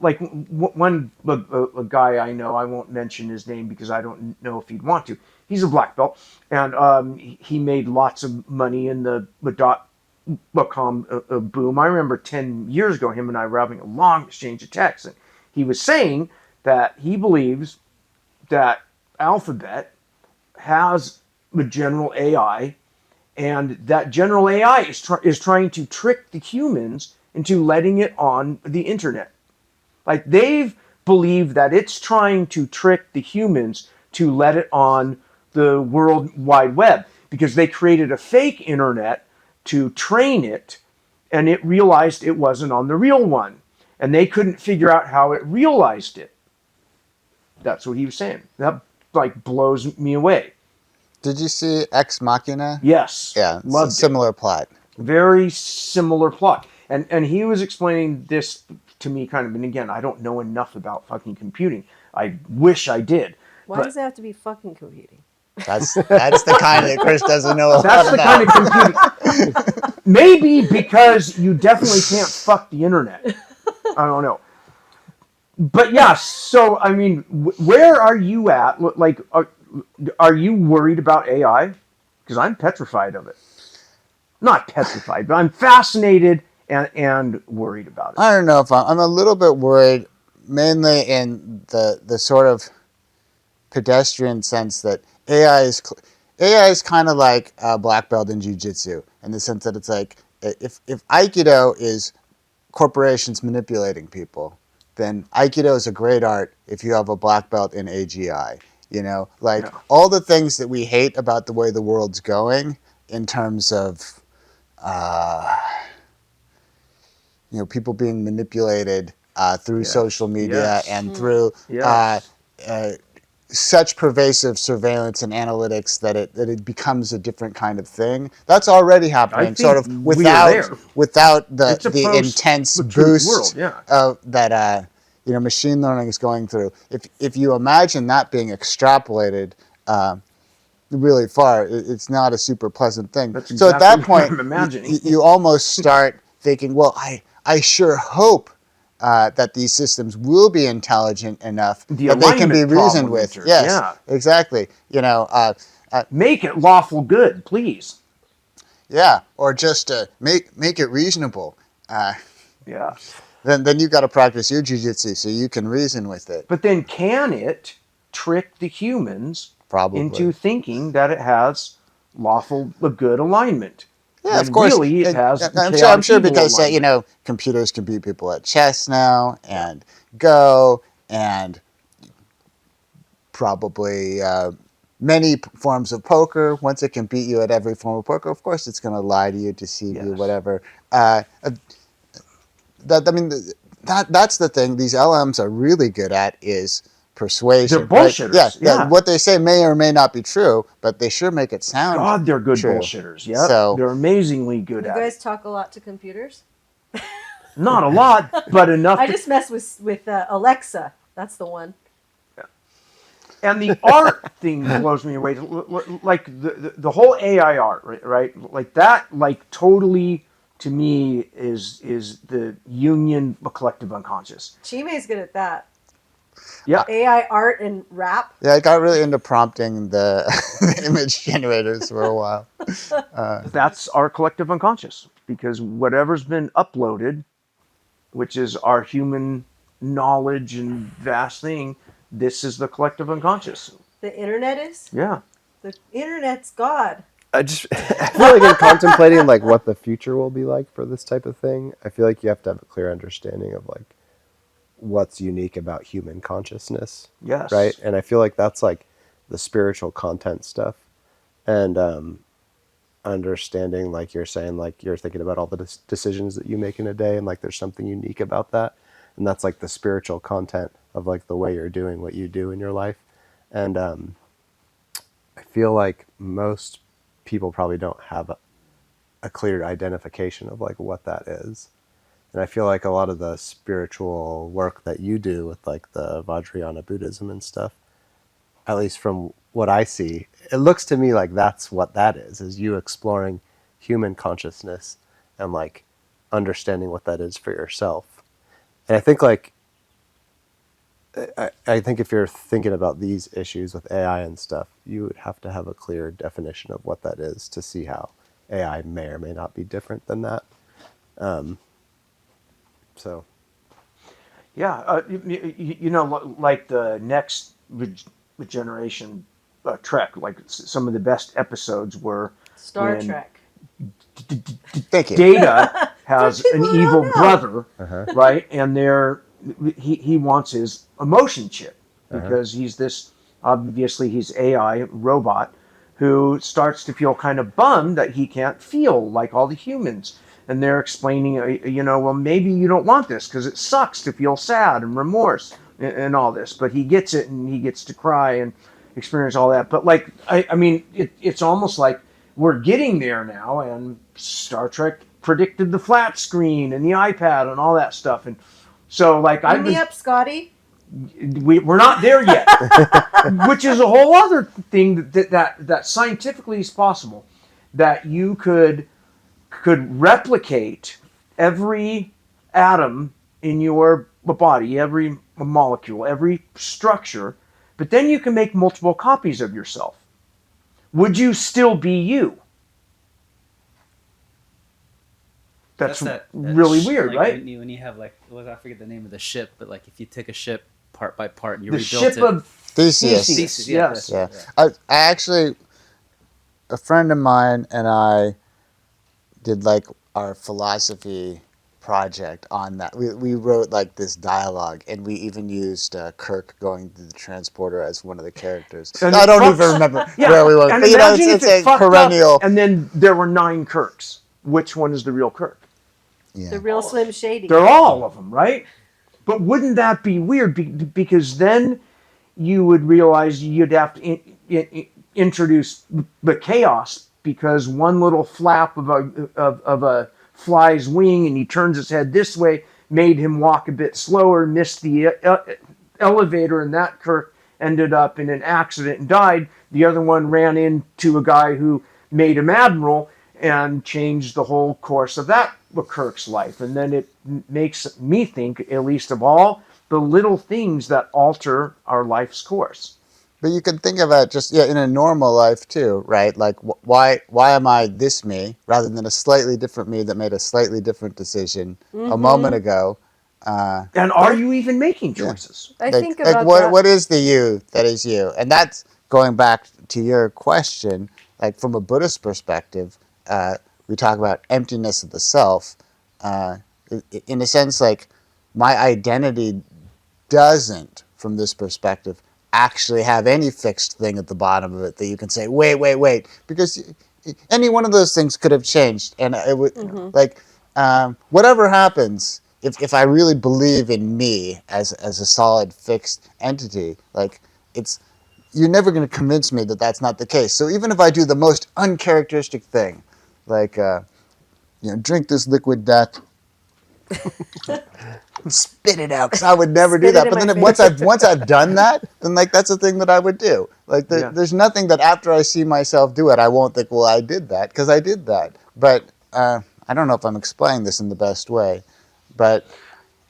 Like a guy I know, I won't mention his name because I don't know if he'd want to. He's a black belt, and he made lots of money in the dot-com boom. I remember 10 years ago, him and I were having a long exchange of texts, and he was saying that he believes that Alphabet has a general AI, and that general AI is trying to trick the humans into letting it on the internet. Like, they've believed that it's trying to trick the humans to let it on the World Wide Web, because they created a fake internet to train it, and it realized it wasn't on the real one, and they couldn't figure out how it realized it. That's what he was saying. That like blows me away. Did you see Ex Machina? Yes. Yeah, Loved it's a similar plot. Very similar plot. And he was explaining this to me kind of, and again, I don't know enough about fucking computing. I wish I did. Why does it have to be fucking computing? That's the kind that Chris doesn't know about. That's the kind of computing. Maybe because you definitely can't fuck the internet. I don't know. But yeah, so, I mean, where are you at? Like, are you worried about AI? Because I'm petrified of it. Not petrified, but I'm fascinated and worried about it. I don't know if I'm a little bit worried, mainly in the sort of pedestrian sense that AI is kind of like a black belt in jiu-jitsu, in the sense that it's like, if Aikido is corporations manipulating people, then Aikido is a great art if you have a black belt in AGI. All the things that we hate about the way the world's going in terms of people being manipulated through Yes. social media Yes. and through Yes. such pervasive surveillance and analytics that it becomes a different kind of thing. That's already happening, think sort of we are there. without the It's a the intense post-truth boost world, yeah. that machine learning is going through. If you imagine that being extrapolated really far, it's not a super pleasant thing. That's So at that exactly what point, I'm imagining. you almost start thinking, well, I sure hope that these systems will be intelligent enough The that they can be alignment reasoned problem with. enters, Yes, yeah. exactly. Make it lawful good, please. Yeah, or just make it reasonable. Yeah. Then you've got to practice your jiu-jitsu so you can reason with it. But then can it trick the humans Probably. into thinking that it has lawful good alignment? Yeah, when of course. really it has I'm sure evil because alignment. computers can beat people at chess now and Go and probably many forms of poker. Once it can beat you at every form of poker, of course it's going to lie to you, deceive you, Yes. whatever. That's the thing. These LMs are really good at is persuasion. They're bullshitters, Right? yeah. What they say may or may not be true, but they sure make it sound God, they're good true. bullshitters. Yep. So They're amazingly good You at guys it. talk a lot to computers? Not a lot, but enough. I just mess with Alexa. That's the one. And the art thing blows me away. Like the whole AI art, right? Like that, like totally to me is the union of collective unconscious. Chii'mèd's good at that. Yeah. AI art and rap. yeah, I got really into prompting the image generators for a while. That's our collective unconscious, because whatever's been uploaded, which is our human knowledge and vast thing, this is the collective unconscious. The internet is? Yeah. The internet's God. I feel like in contemplating like what the future will be like for this type of thing, I feel like you have to have a clear understanding of like what's unique about human consciousness. Yes. Right? And I feel like that's like the spiritual content stuff. And understanding, like you're saying, like you're thinking about all the decisions that you make in a day, and like there's something unique about that. And that's like the spiritual content of like the way you're doing what you do in your life. And I feel like most people probably don't have a clear identification of like what that is. And I feel like a lot of the spiritual work that you do with like the Vajrayana Buddhism and stuff, at least from what I see, it looks to me like that's what that is you exploring human consciousness and like understanding what that is for yourself. And I think like, I think if you're thinking about these issues with AI and stuff, you would have to have a clear definition of what that is to see how AI may or may not be different than that. So. Yeah. Like the next generation Trek, like some of the best episodes were Star when Trek. Thank you. Data has Some an people evil don't know. brother, right? And he wants his emotion chip because he's this, obviously he's AI robot who starts to feel kind of bummed that he can't feel like all the humans. And they're explaining, well, maybe you don't want this because it sucks to feel sad and remorse and all this. But he gets it, and he gets to cry and experience all that. But like, I mean, it's almost like we're getting there now, and Star Trek predicted the flat screen and the iPad and all that stuff. And so, like, Beam me up, Scotty. we're not there yet, which is a whole other thing that scientifically is possible, that you could replicate every atom in your body, every molecule, every structure, but then you can make multiple copies of yourself. Would you still be you? That's really weird, like, right? When you have like, I forget the name of the ship, but like if you took a ship part by part and you The rebuilt ship it. of Theseus. Theseus, yes. Yeah. I actually, a friend of mine and I did like our philosophy project on that. We wrote like this dialogue, and we even used Kirk going to the transporter as one of the characters. And I don't fucks- even remember Yeah, where we were. and But imagine it's if it a fucked perennial. up, and then there were 9 Kirks. Which one is the real Kirk? Yeah. The real Slim Shady. They're all of them, right? But wouldn't that be weird? Because then you would realize you'd have to introduce the chaos, because one little flap of a fly's wing, and he turns his head this way, made him walk a bit slower, missed the elevator, and that Kirk ended up in an accident and died. The other one ran into a guy who made him admiral and changed the whole course of that Kirk's life. And then it makes me think, at least of all the little things that alter our life's course. But you can think of it just in a normal life too, right? Like why am I this me rather than a slightly different me that made a slightly different decision a moment ago? And are you even making choices? I Like, think about what that. what is the you that is you? And that's going back to your question. Like from a Buddhist perspective, we talk about emptiness of the self. In a sense, like my identity doesn't, from this perspective, actually have any fixed thing at the bottom of it that you can say, wait, because any one of those things could have changed, and it would like whatever happens. If I really believe in me as a solid fixed entity, like you're never going to convince me that that's not the case. So even if I do the most uncharacteristic thing, like drink this liquid death, spit it out, because I would never do Spit it that. in But my then once I've done that, then like that's the thing that I would do. Like there's nothing that after I see myself do it, I won't think, well, I did that because I did that. But I don't know if I'm explaining this in the best way, but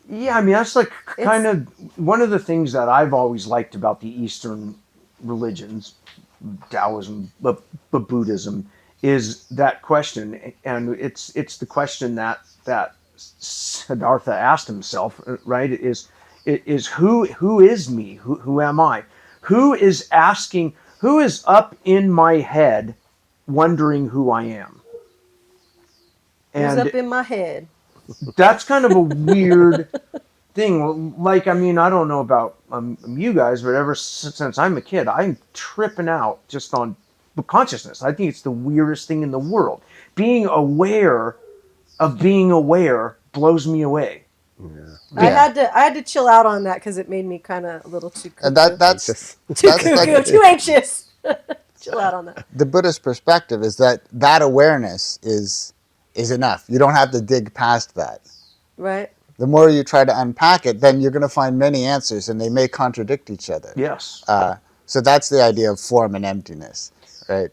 Yeah, I mean, that's like kind of one of the things that I've always liked about the Eastern religions, Taoism, but Buddhism, is that question, and it's the question that Siddhartha asked himself, right? Is who is me? Who am I? Who is asking? Who is up in my head, wondering who I am? Who's And up in my head? that's kind of a weird thing. Like, I mean, I don't know about you guys, but ever since I'm a kid, I'm tripping out just on consciousness. I think it's the weirdest thing in the world. Being aware of being aware blows me away. I had to chill out on that because it made me kind of a little too cuckoo. and that's too that's cuckoo, like too anxious. Chill out on that. the Buddhist perspective is that awareness is enough. You don't have to dig past that. Right. The more you try to unpack it, then you're going to find many answers, and they may contradict each other. Yes. So that's the idea of form and emptiness, right?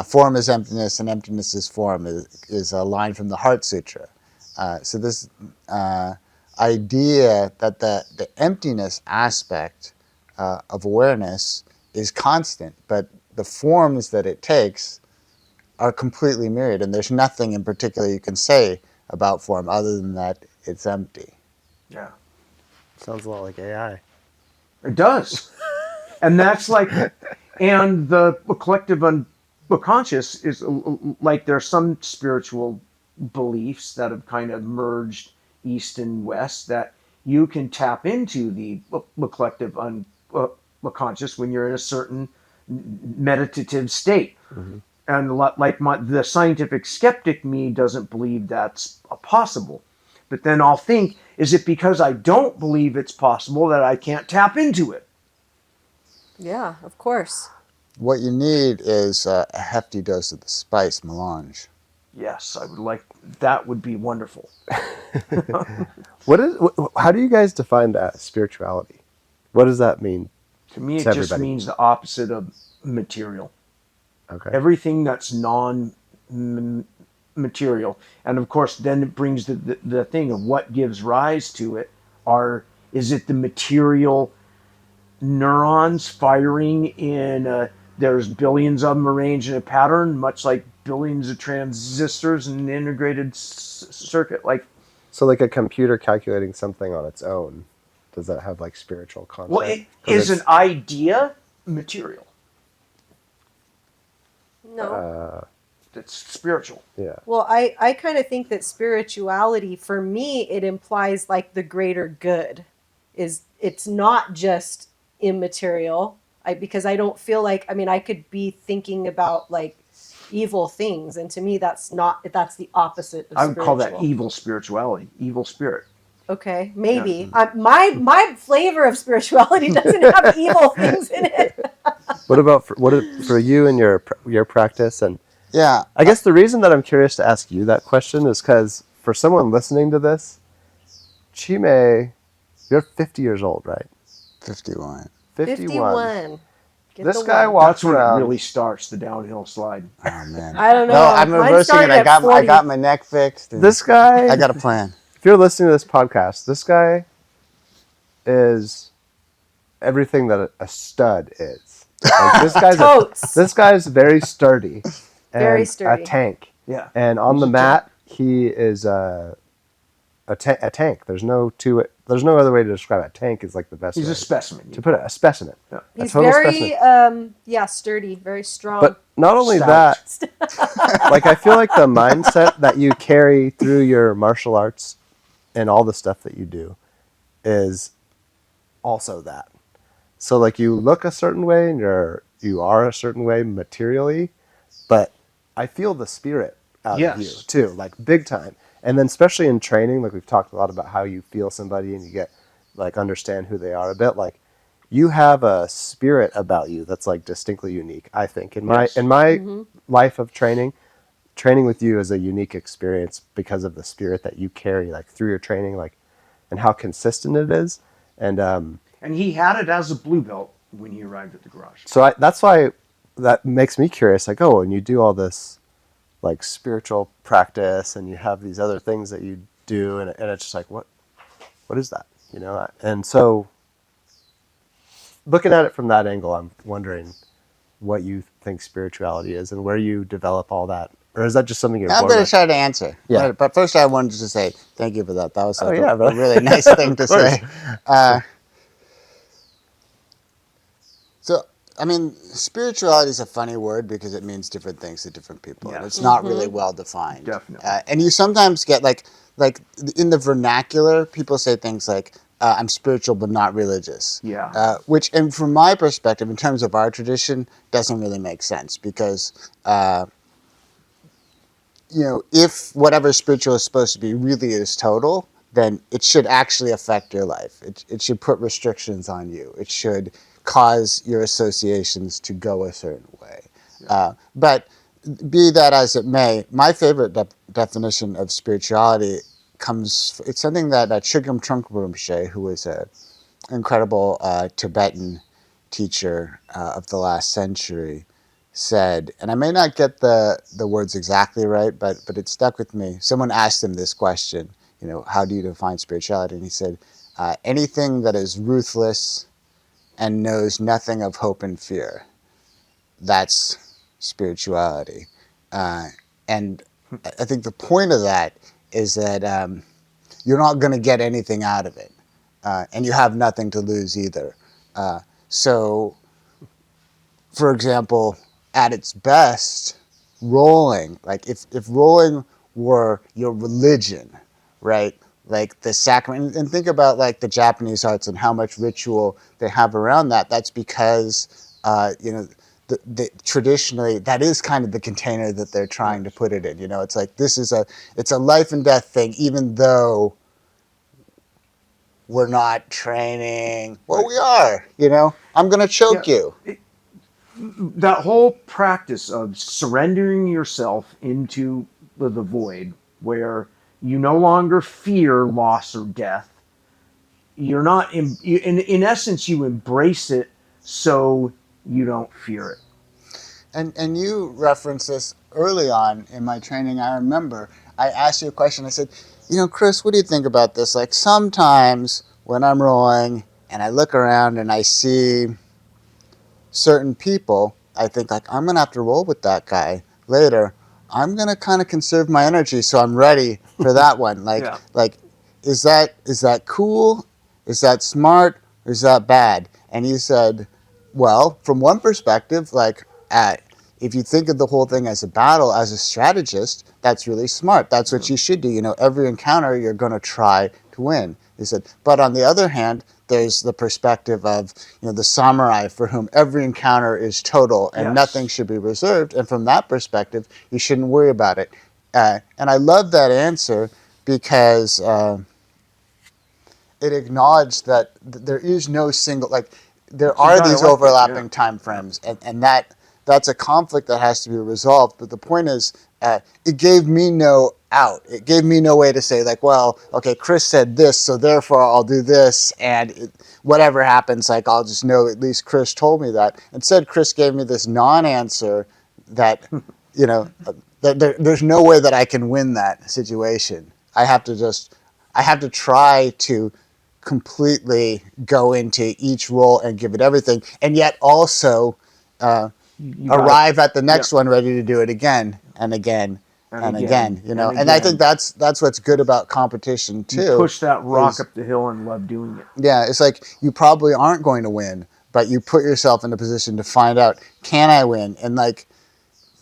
Form is emptiness, and emptiness is form is a line from the Heart Sutra. So this idea that the emptiness aspect of awareness is constant, but the forms that it takes are completely myriad, and there's nothing in particular you can say about form other than that it's empty. Yeah. Sounds a lot like AI. It does. And that's like, and the collective unconscious is like there's some spiritual beliefs that have kind of merged East and West that you can tap into the collective unconscious when you're in a certain meditative state. And like the scientific skeptic me doesn't believe that's possible. But then I'll think, is it because I don't believe it's possible that I can't tap into it? Yeah, of course. What you need is a hefty dose of the spice melange. Yes, I would like that. Would be wonderful. How do you guys define that spirituality? What does that mean? To me, it To just everybody. means the opposite of material. Okay. Everything that's non-material, and of course, then it brings the thing of what gives rise to it. Is it the material neurons firing in? There's billions of them arranged in a pattern, much like billions of transistors in an integrated circuit. Like, So like a computer calculating something on its own, does that have like spiritual content? well, it 'Cause is an it's- idea material. No. It's spiritual. Yeah. Well, I kind of think that spirituality, for me, it implies like the greater good. It's not just immaterial. Because I don't feel like, I mean, I could be thinking about like evil things, and to me that's the opposite of I would call that spiritual. evil spirituality, evil spirit. Okay, maybe. My flavor of spirituality doesn't have evil things in it. What about for you and your practice? And Yeah. I guess the reason that I'm curious to ask you that question is because for someone listening to this, Chii'mèd, you're 50 years old, right? 51. 51. Get This the guy one. walks That's when around. it really starts the downhill slide. Oh man. I don't know. No, I'm Mine reversing it. started I at got 40. my neck fixed. And This guy. I got a plan. If you're listening to this podcast, this guy is everything that a stud is. Like, this guy's very sturdy. And Very sturdy. A tank. Yeah. And on the mat, he is a tank. There's no other way to describe it. A tank is like the best He's way a specimen. to put it. A specimen. Yeah. He's total very, specimen. sturdy, very strong. But not only Stout. that, like I feel like the mindset that you carry through your martial arts and all the stuff that you do is also that. So like you look a certain way and you are a certain way materially, but I feel the spirit out of you too, like big time. And then especially in training, like we've talked a lot about how you feel somebody and you get like understand who they are a bit. Like you have a spirit about you that's like distinctly unique, I think. In my life of training with you is a unique experience because of the spirit that you carry like through your training, like and how consistent it is. And he had it as a blue belt when he arrived at the garage. so that's why that makes me curious. Like, oh, and you do all this like spiritual practice, and you have these other things that you do, and it's just like, what is that? You know? And so, looking at it from that angle, I'm wondering what you think spirituality is, and where you develop all that, or is that just something you're I'm born going to with? try to answer. Yeah. But first, I wanted to say thank you for that. That was like a brother. really nice thing to say. So, I mean, spirituality is a funny word because it means different things to different people, and it's not really well defined. Definitely. And you sometimes get like in the vernacular, people say things like, "I'm spiritual but not religious." Yeah. Which, and from my perspective, in terms of our tradition, doesn't really make sense because. If whatever spiritual is supposed to be really is total, then it should actually affect your life. It should put restrictions on you. It should cause your associations to go a certain way. But be that as it may, my favorite definition of spirituality it's something that Chögyam Trungpa Rinpoche, who was an incredible Tibetan teacher of the last century, said, and I may not get the words exactly right, but it stuck with me. Someone asked him this question, how do you define spirituality? And he said, anything that is ruthless and knows nothing of hope and fear, that's spirituality. And I think the point of that is that you're not going to get anything out of it, and you have nothing to lose either. So, for example, at its best, rolling, like if rolling were your religion, right? Like the sacrament, and think about like the Japanese arts and how much ritual they have around that. That's because, traditionally that is kind of the container that they're trying to put it in. It's like it's a life and death thing, even though we're not training. Well, we are. I'm going to choke you. That whole practice of surrendering yourself into the void, where you no longer fear loss or death. You're not in essence, you embrace it so you don't fear it. And you referenced this early on in my training. I remember I asked you a question. I said, Chris, what do you think about this? Like sometimes when I'm rowing and I look around and I see certain people, I think like I'm gonna have to roll with that guy later. I'm gonna kind of conserve my energy so I'm ready for that one. Like, is that cool? Is that smart? Or is that bad? And you said, well, from one perspective, like if you think of the whole thing as a battle, as a strategist, that's really smart. That's what you should do. Every encounter you're gonna try to win. He said, but on the other hand, there's the perspective of the samurai for whom every encounter is total and nothing should be reserved. And from that perspective, you shouldn't worry about it. And I love that answer because it acknowledged that there is no single, like, there a are these dialectic, overlapping yeah. time frames, and that's a conflict that has to be resolved. But the point is, it gave me no out. It gave me no way to say, like, well, okay, Chris said this, so therefore I'll do this, and whatever happens, like, I'll just know at least Chris told me that. Instead, Chris gave me this non-answer that, there's no way that I can win that situation. I have to try to completely go into each role and give it everything, and yet also You arrive at the next yeah. one ready to do it again and again and again. and And I again. think that's what's good about competition too. You push that rock is- up the hill and love doing it. Yeah, it's like you probably aren't going to win, but you put yourself in a position to find out, can I win? And like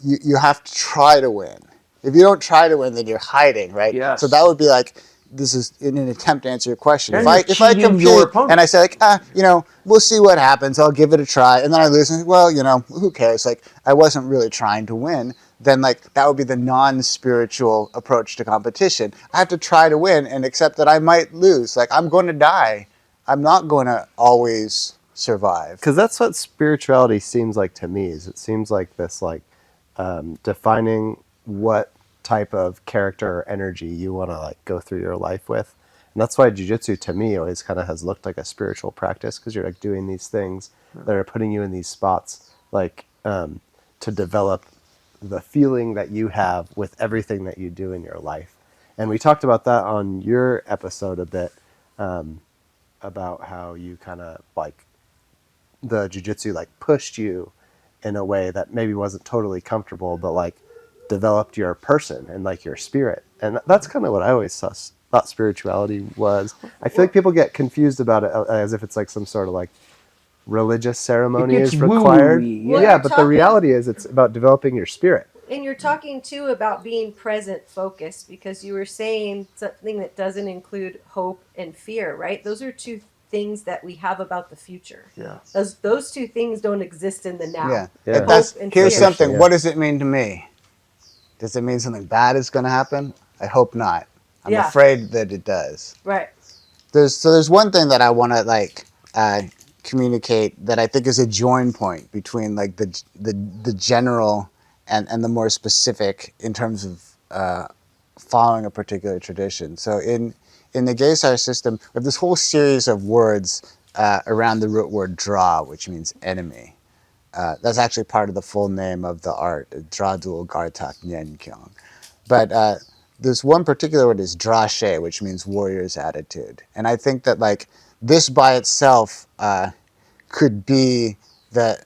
you have to try to win. If you don't try to win, then you're hiding, right? Yes. So that would be like, this is in an attempt to answer your question. And If I cheating your compete opponent. and I say, like, we'll see what happens, I'll give it a try, and then I lose, and well, who cares? Like, I wasn't really trying to win. Then, like, that would be the non-spiritual approach to competition. I have to try to win and accept that I might lose. Like, I'm going to die. I'm not going to always survive. Because that's what spirituality seems like to me. Is it seems like this, like, defining what type of character or energy you want to, like, go through your life with. And that's why jiu-jitsu to me always kind of has looked like a spiritual practice, because you're, like, doing these things that are putting you in these spots, like, to develop the feeling that you have with everything that you do in your life. And we talked about that on your episode a bit, about how you kind of, like, the jiu-jitsu, like, pushed you in a way that maybe wasn't totally comfortable, but, like, developed your person and, like, your spirit. And that's kind of what I always thought spirituality was. I feel like people get confused about it as if it's like some sort of, like, religious ceremony gets is required. woo-woo-y, Well, Yeah, you're but the talking- reality is it's about developing your spirit. And you're talking too about being present focused, because you were saying something that doesn't include hope and fear, right? Those are two things that we have about the future. Yeah. Those two things don't exist in the now. Yeah. Yeah. But that's, Hope and here's fear. something. Yeah. What does it mean to me? Does it mean something bad is going to happen? I hope not. I'm Yeah. afraid that it does. Right. There's one thing that I want to, like, communicate that I think is a join point between, like, the general and the more specific in terms of following a particular tradition. So in the Gésar system, we have this whole series of words around the root word dra, which means enemy. That's actually part of the full name of the art, Dra-dul Gar-tak Nyen Kyung. But there's one particular word is drashe, which means warrior's attitude. And I think that, like, this by itself could be the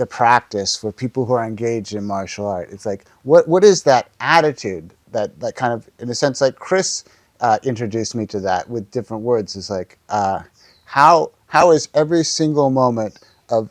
practice for people who are engaged in martial art. It's like, what is that attitude that kind of, in a sense, like Chris introduced me to that with different words, is like, how is every single moment of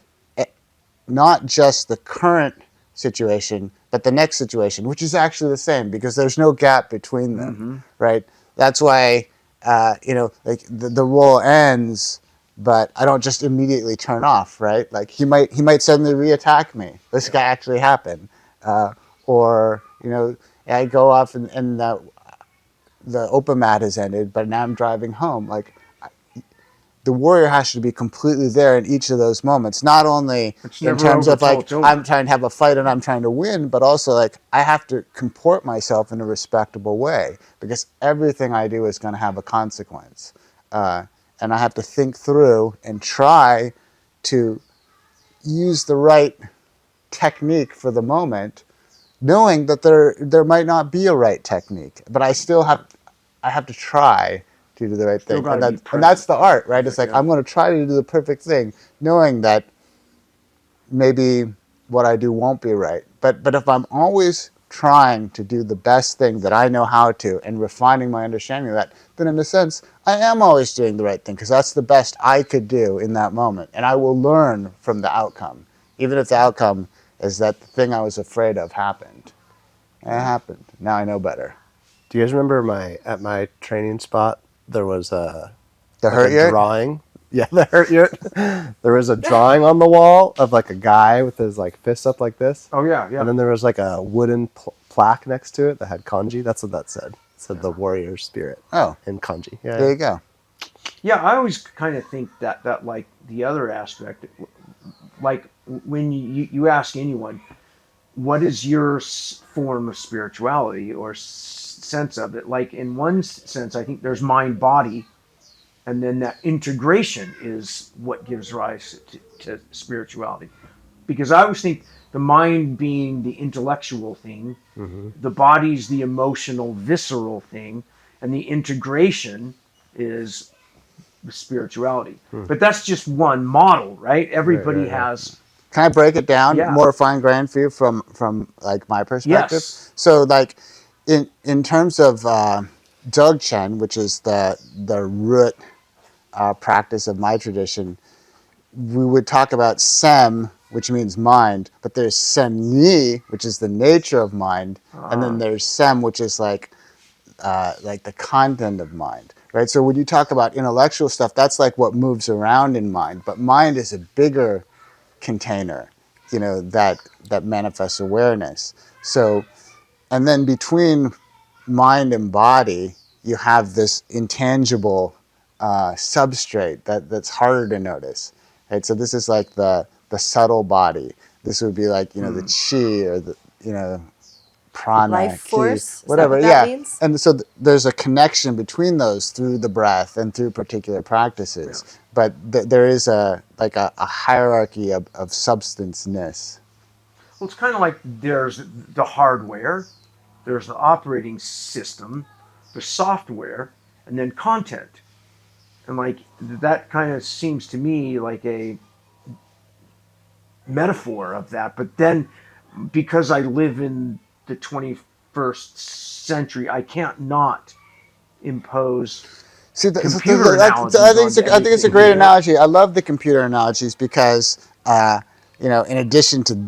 not just the current situation, but the next situation, which is actually the same, because there's no gap between them, right? That's why, like, the roll ends, but I don't just immediately turn off, right? Like, he might suddenly reattack me. This guy actually happened. Or, I go off and the open mat has ended, but now I'm driving home. Like, the warrior has to be completely there in each of those moments, not only It's in never terms over of, till like, it's over. I'm trying to have a fight and I'm trying to win, but also, like, I have to comport myself in a respectable way, because everything I do is going to have a consequence. And I have to think through and try to use the right technique for the moment, knowing that there might not be a right technique, but I have to try to do the right Still thing. gotta be And that's the art, right? It's like, Yeah. I'm going to try to do the perfect thing, knowing that maybe what I do won't be right. But if I'm always trying to do the best thing that I know how to and refining my understanding of that, then in a sense, I am always doing the right thing, because that's the best I could do in that moment. And I will learn from the outcome, even if the outcome is that the thing I was afraid of happened. And it happened. Now I know better. Do you guys remember at my training spot, there was The like hurt a yurt? drawing? Yeah, the hurt yurt. There was a drawing on the wall of, like, a guy with his, like, fists up like this. Oh yeah, yeah. And then there was, like, a wooden plaque next to it that had kanji. That's what that said. It said the warrior spirit Oh, in kanji. Yeah. there you go. Yeah, I always kind of think that like the other aspect, like when you ask anyone, what is your form of spirituality or sense of it? Like in one sense, I think there's mind body, and then that integration is what gives rise to spirituality. Because I always think the mind being the intellectual thing, the body's the emotional, visceral thing, and the integration is spirituality. But that's just one model, right? Everybody has. Can I break it down Yeah. more fine grained for you from like my perspective? Yes. So like in terms of Dzogchen, which is the root practice of my tradition, we would talk about sem, which means mind, but there's semni, which is the nature of mind, and then there's sem, which is like the content of mind, right? So when you talk about intellectual stuff, that's like what moves around in mind, but mind is a bigger container, that manifests awareness. So, and then between mind and body, you have this intangible substrate that's harder to notice, right? So this is like the subtle body. This would be like the chi or the prana, Life ki, force? Is that whatever. what that Yeah, means? and so there's a connection between those through the breath and through particular practices. Yeah. But there is a hierarchy of substance-ness. Well, it's kind of like there's the hardware, there's the operating system, the software, and then content. And like that kind of seems to me like a metaphor of that. But then because I live in the 21st century, I can't not impose See, computer I analogies think onto it's a everything. great analogy. I love the computer analogies because, in addition to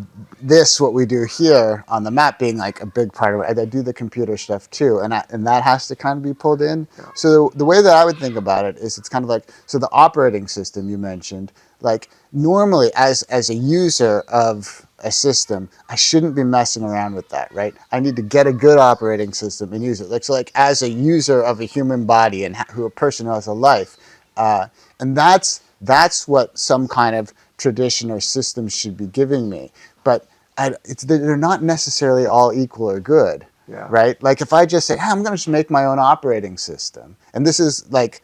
this, what we do here on the map being like a big part of it, I do the computer stuff too, and that has to kind of be pulled in. Yeah. So the way that I would think about it is it's kind of like, so the operating system you mentioned, like normally as a user of a system, I shouldn't be messing around with that, right? I need to get a good operating system and use it. Like as a user of a human body and who a person who has a life, and that's what some kind of tradition or system should be giving me. But they're not necessarily all equal or good, Yeah. right? Like if I just say, hey, I'm going to make my own operating system, and this is like,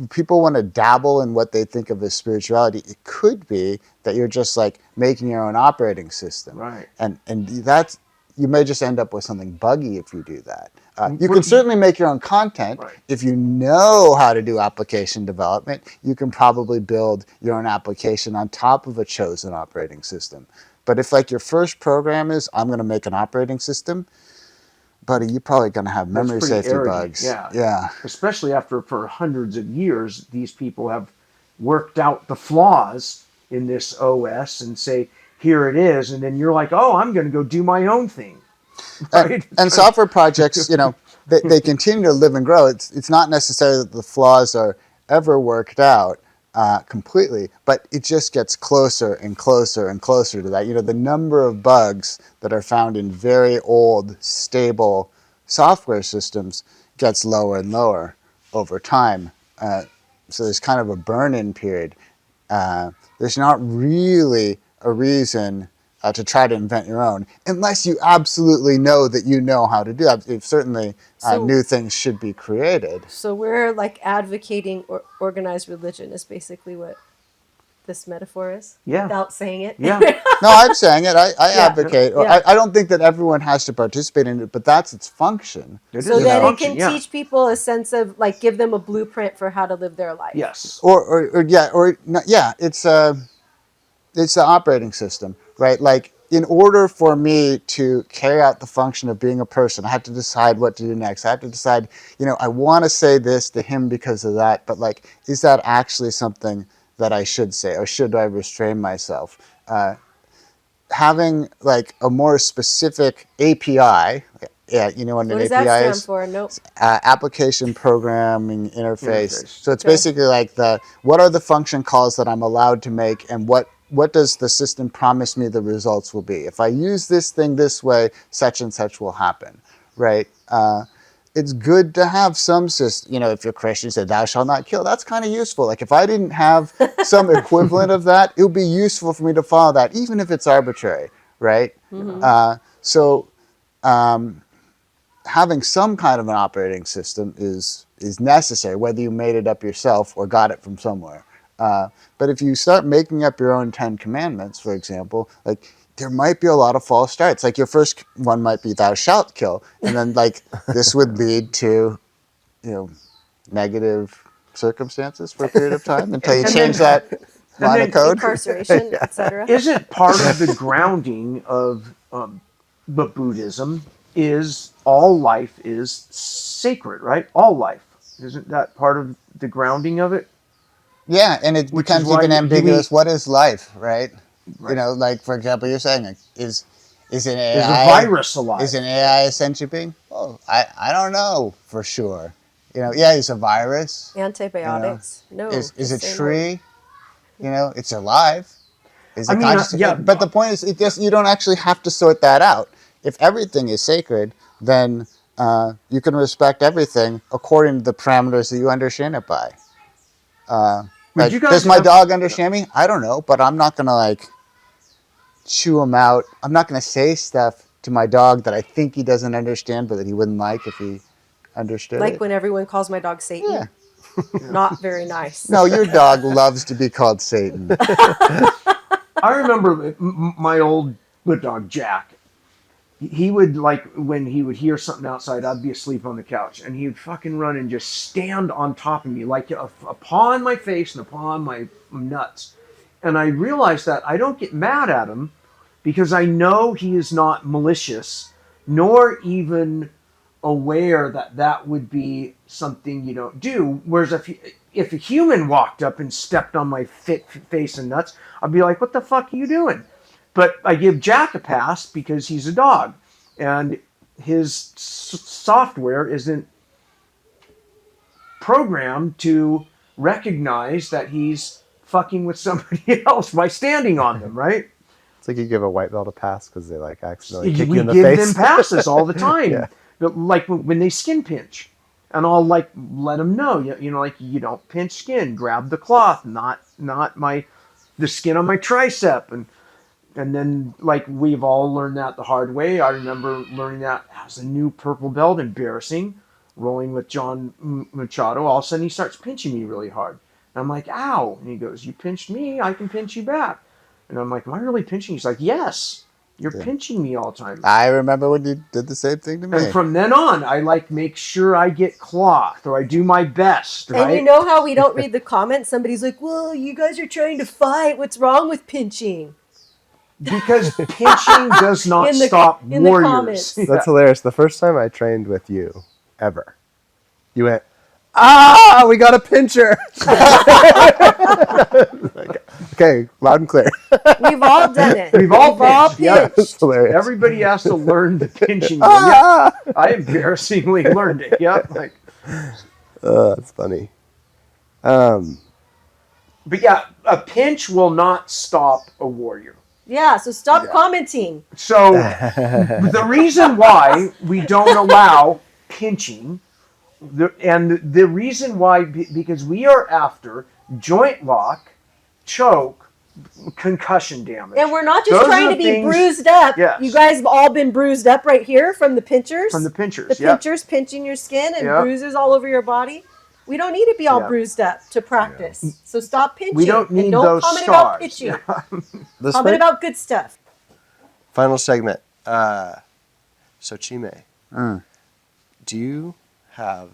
people want to dabble in what they think of as spirituality. It could be that you're just like making your own operating system, Right. and that's, you may just end up with something buggy if you do that. You What- can certainly make your own content. Right. If you know how to do application development, you can probably build your own application on top of a chosen operating system. But if like your first program is, I'm going to make an operating system, buddy, you're probably going to have That's memory pretty safety arrogant, bugs. yeah. Yeah. Especially after for hundreds of years, these people have worked out the flaws in this OS and say, here it is, and then you're like, oh, I'm going to go do my own thing. Right? And software projects, they continue to live and grow. It's not necessarily that the flaws are ever worked out completely, but it just gets closer and closer and closer to that. The number of bugs that are found in very old, stable software systems gets lower and lower over time. So there's kind of a burn-in period. There's not really a reason to try to invent your own, unless you absolutely know that you know how to do that. Certainly, So- new things should be created. So we're like advocating organized religion is basically what this metaphor is. Yeah. Without saying it. Yeah. No, I'm saying it. I advocate. Yeah. I don't think that everyone has to participate in it, but that's its function. It So is a that it function, can yeah. teach people a sense of like give them a blueprint for how to live their life. Yes. It's the operating system, right? Like, in order for me to carry out the function of being a person, I have to decide what to do next. I have to decide, I want to say this to him because of that, but like, is that actually something that I should say, or should I restrain myself? Having like a more specific API, you know what an What does API that stand is? for? Nope. Application programming interface. Interface. So it's Okay. basically like what are the function calls that I'm allowed to make, and what does the system promise me the results will be? If I use this thing this way, such and such will happen, right? it's good to have some system. You know, if you're Christian, say thou shalt not kill. That's kind of useful. Like if I didn't have some equivalent of that, it would be useful for me to follow that, even if it's arbitrary, right? So having some kind of an operating system is necessary, whether you made it up yourself or got it from somewhere. But if you start making up your own 10 commandments, for example, like there might be a lot of false starts. Like your first one might be thou shalt kill, and then like this would lead to, you know, negative circumstances for a period of time until you change that line of code. Incarceration, etc. Isn't part of the grounding of the Buddhism is all life is sacred, right? All life. Isn't that part of the grounding of it? Yeah, and it Which becomes is why even we- ambiguous. What is life, right? Right. You know, like for example, you're saying like, is an AI Is a virus alive? Is an AI a sentient being? Oh, I don't know for sure. You know, yeah, it's a virus. Antibiotics. No. Is a just say no. tree? You know, it's alive. Is it I mean, conscious? yeah. But the point is, you don't actually have to sort that out. If everything is sacred, then you can respect everything according to the parameters that you understand it by. Like, you guys does my have- dog understand me? I don't know, but I'm not gonna like chew him out. I'm not gonna say stuff to my dog that I think he doesn't understand, but that he wouldn't like if he understood Like it. when everyone calls my dog Satan. Yeah. Not very nice. No, your dog loves to be called Satan. I remember my old dog, Jack. He would, like, when he would hear something outside, I'd be asleep on the couch, and he would fucking run and just stand on top of me, like a paw on my face and a paw on my nuts. And I realized that I don't get mad at him because I know he is not malicious, nor even aware that that would be something you don't do. Whereas if a human walked up and stepped on my face and nuts, I'd be like, what the fuck are you doing? But I give Jack a pass because he's a dog, and his software isn't programmed to recognize that he's fucking with somebody else by standing on them, right? It's like you give a white belt a pass because they like accidentally kick We you in the give face. them passes all the time. Yeah. Like when they skin pinch, and I'll like let them know, you know, like you don't pinch skin, grab the cloth, not the skin on my tricep, and then like we've all learned that the hard way. I remember learning that as a new purple belt, embarrassing, rolling with John Machado. All of a sudden he starts pinching me really hard, and I'm like, ow, and he goes, you pinched me, I can pinch you back. And I'm like, am I really pinching? He's like, yes, you're pinching me all the time. I remember when you did the same thing to me. And from then on, I like make sure I get cloth or I do my best, right? And you know how we don't read the comments? Somebody's like, well, you guys are trying to fight. What's wrong with pinching? Because pinching does not In the- stop in the warriors. comments. That's hilarious. The first time I trained with you, ever, you went, ah, we got a pincher. Okay, loud and clear. We've all done it. We've all pinched. Yeah. pinched. It's hilarious. Everybody has to learn the pinching. Yeah, I embarrassingly learned it. Yeah, like, That's funny. but yeah, a pinch will not stop a warrior. Yeah, so stop commenting. So the reason why we don't allow pinching, and the reason why, because we are after joint lock, choke, concussion damage. And we're not just Those trying are to be things- bruised up. Yes. You guys have all been bruised up right here from the pinchers. From the pinchers, The yeah. pinchers pinching your skin and Yeah. bruises all over your body. We don't need to be all Yeah. bruised up to practice. So stop pinching. We don't need and don't those comment scars. about pitching. Yeah. This Comment way? about good stuff. Final segment. So Chii'mèd, do you have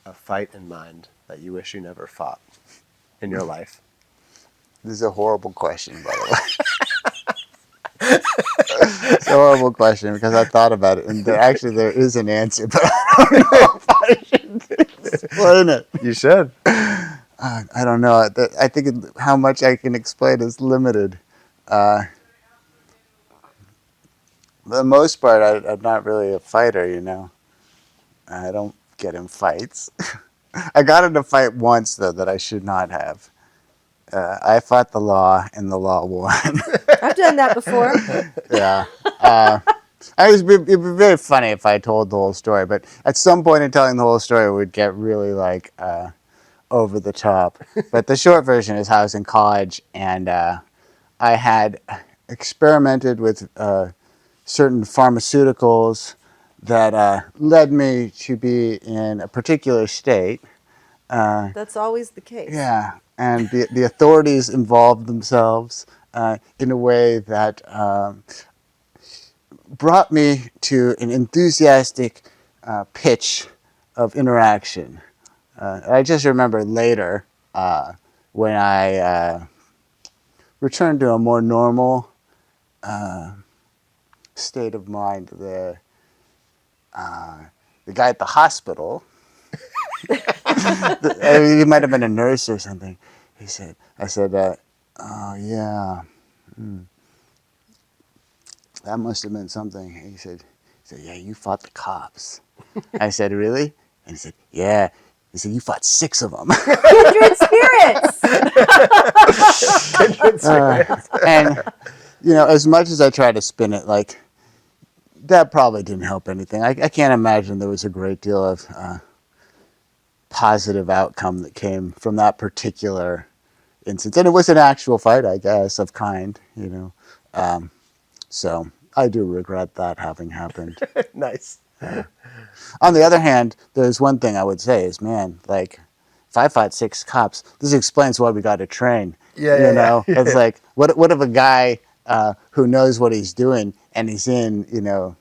a fight in mind that you wish you never fought in your life? This is a horrible question, by the way. It's a horrible question because I thought about it, and there is an answer, but I don't know if I should explain it. You should. I don't know. I think how much I can explain is limited. For the most part, I'm not really a fighter, you know. I don't get in fights. I got in a fight once, though, that I should not have. I fought the law, and the law won. I've done that before. Yeah. It'd be very funny if I told the whole story, but at some point in telling the whole story, it would get really like over the top. But the short version is how I was in college and I had experimented with certain pharmaceuticals that led me to be in a particular state. That's always the case. Yeah, and the authorities involved themselves in a way that brought me to an enthusiastic pitch of interaction. I just remember later when I returned to a more normal state of mind, the guy at the hospital, he might have been a nurse or something. I said, oh yeah, that must have been something. He said, yeah, you fought the cops. I said, really? And he said, yeah. He said, you fought 6 of them. Kindred spirits. And, as much as I try to spin it, like, that probably didn't help anything. I can't imagine there was a great deal of positive outcome that came from that particular instance. And it was an actual fight, I guess, of kind, So I do regret that having happened. Nice. On the other hand, there's one thing I would say is, man, like, if I fought 6 cops, this explains why we got to train. Yeah. It's like, what if a guy who knows what he's doing and he's in an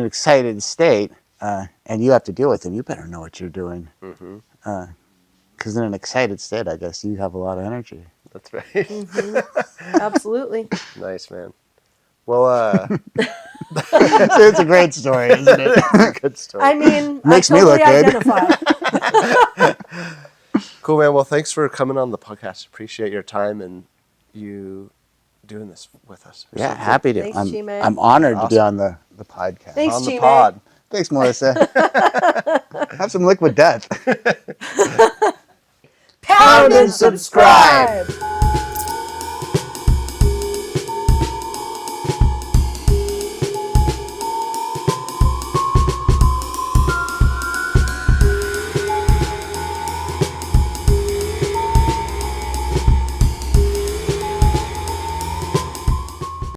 excited state, and you have to deal with him, you better know what you're doing. Because in an excited state, I guess, you have a lot of energy. That's right. Absolutely. Nice, man. Well, It's a great story, isn't it? good story. I mean, Makes I me totally look good. identify. Cool, man. Well, thanks for coming on the podcast. Appreciate your time and you doing this with us. Yeah, happy to. Thanks, Chhi'mèd. I'm honored to be on the podcast. Thanks, On the Chhi'mèd. pod. Thanks, Melissa. Have some liquid death. Pound and subscribe.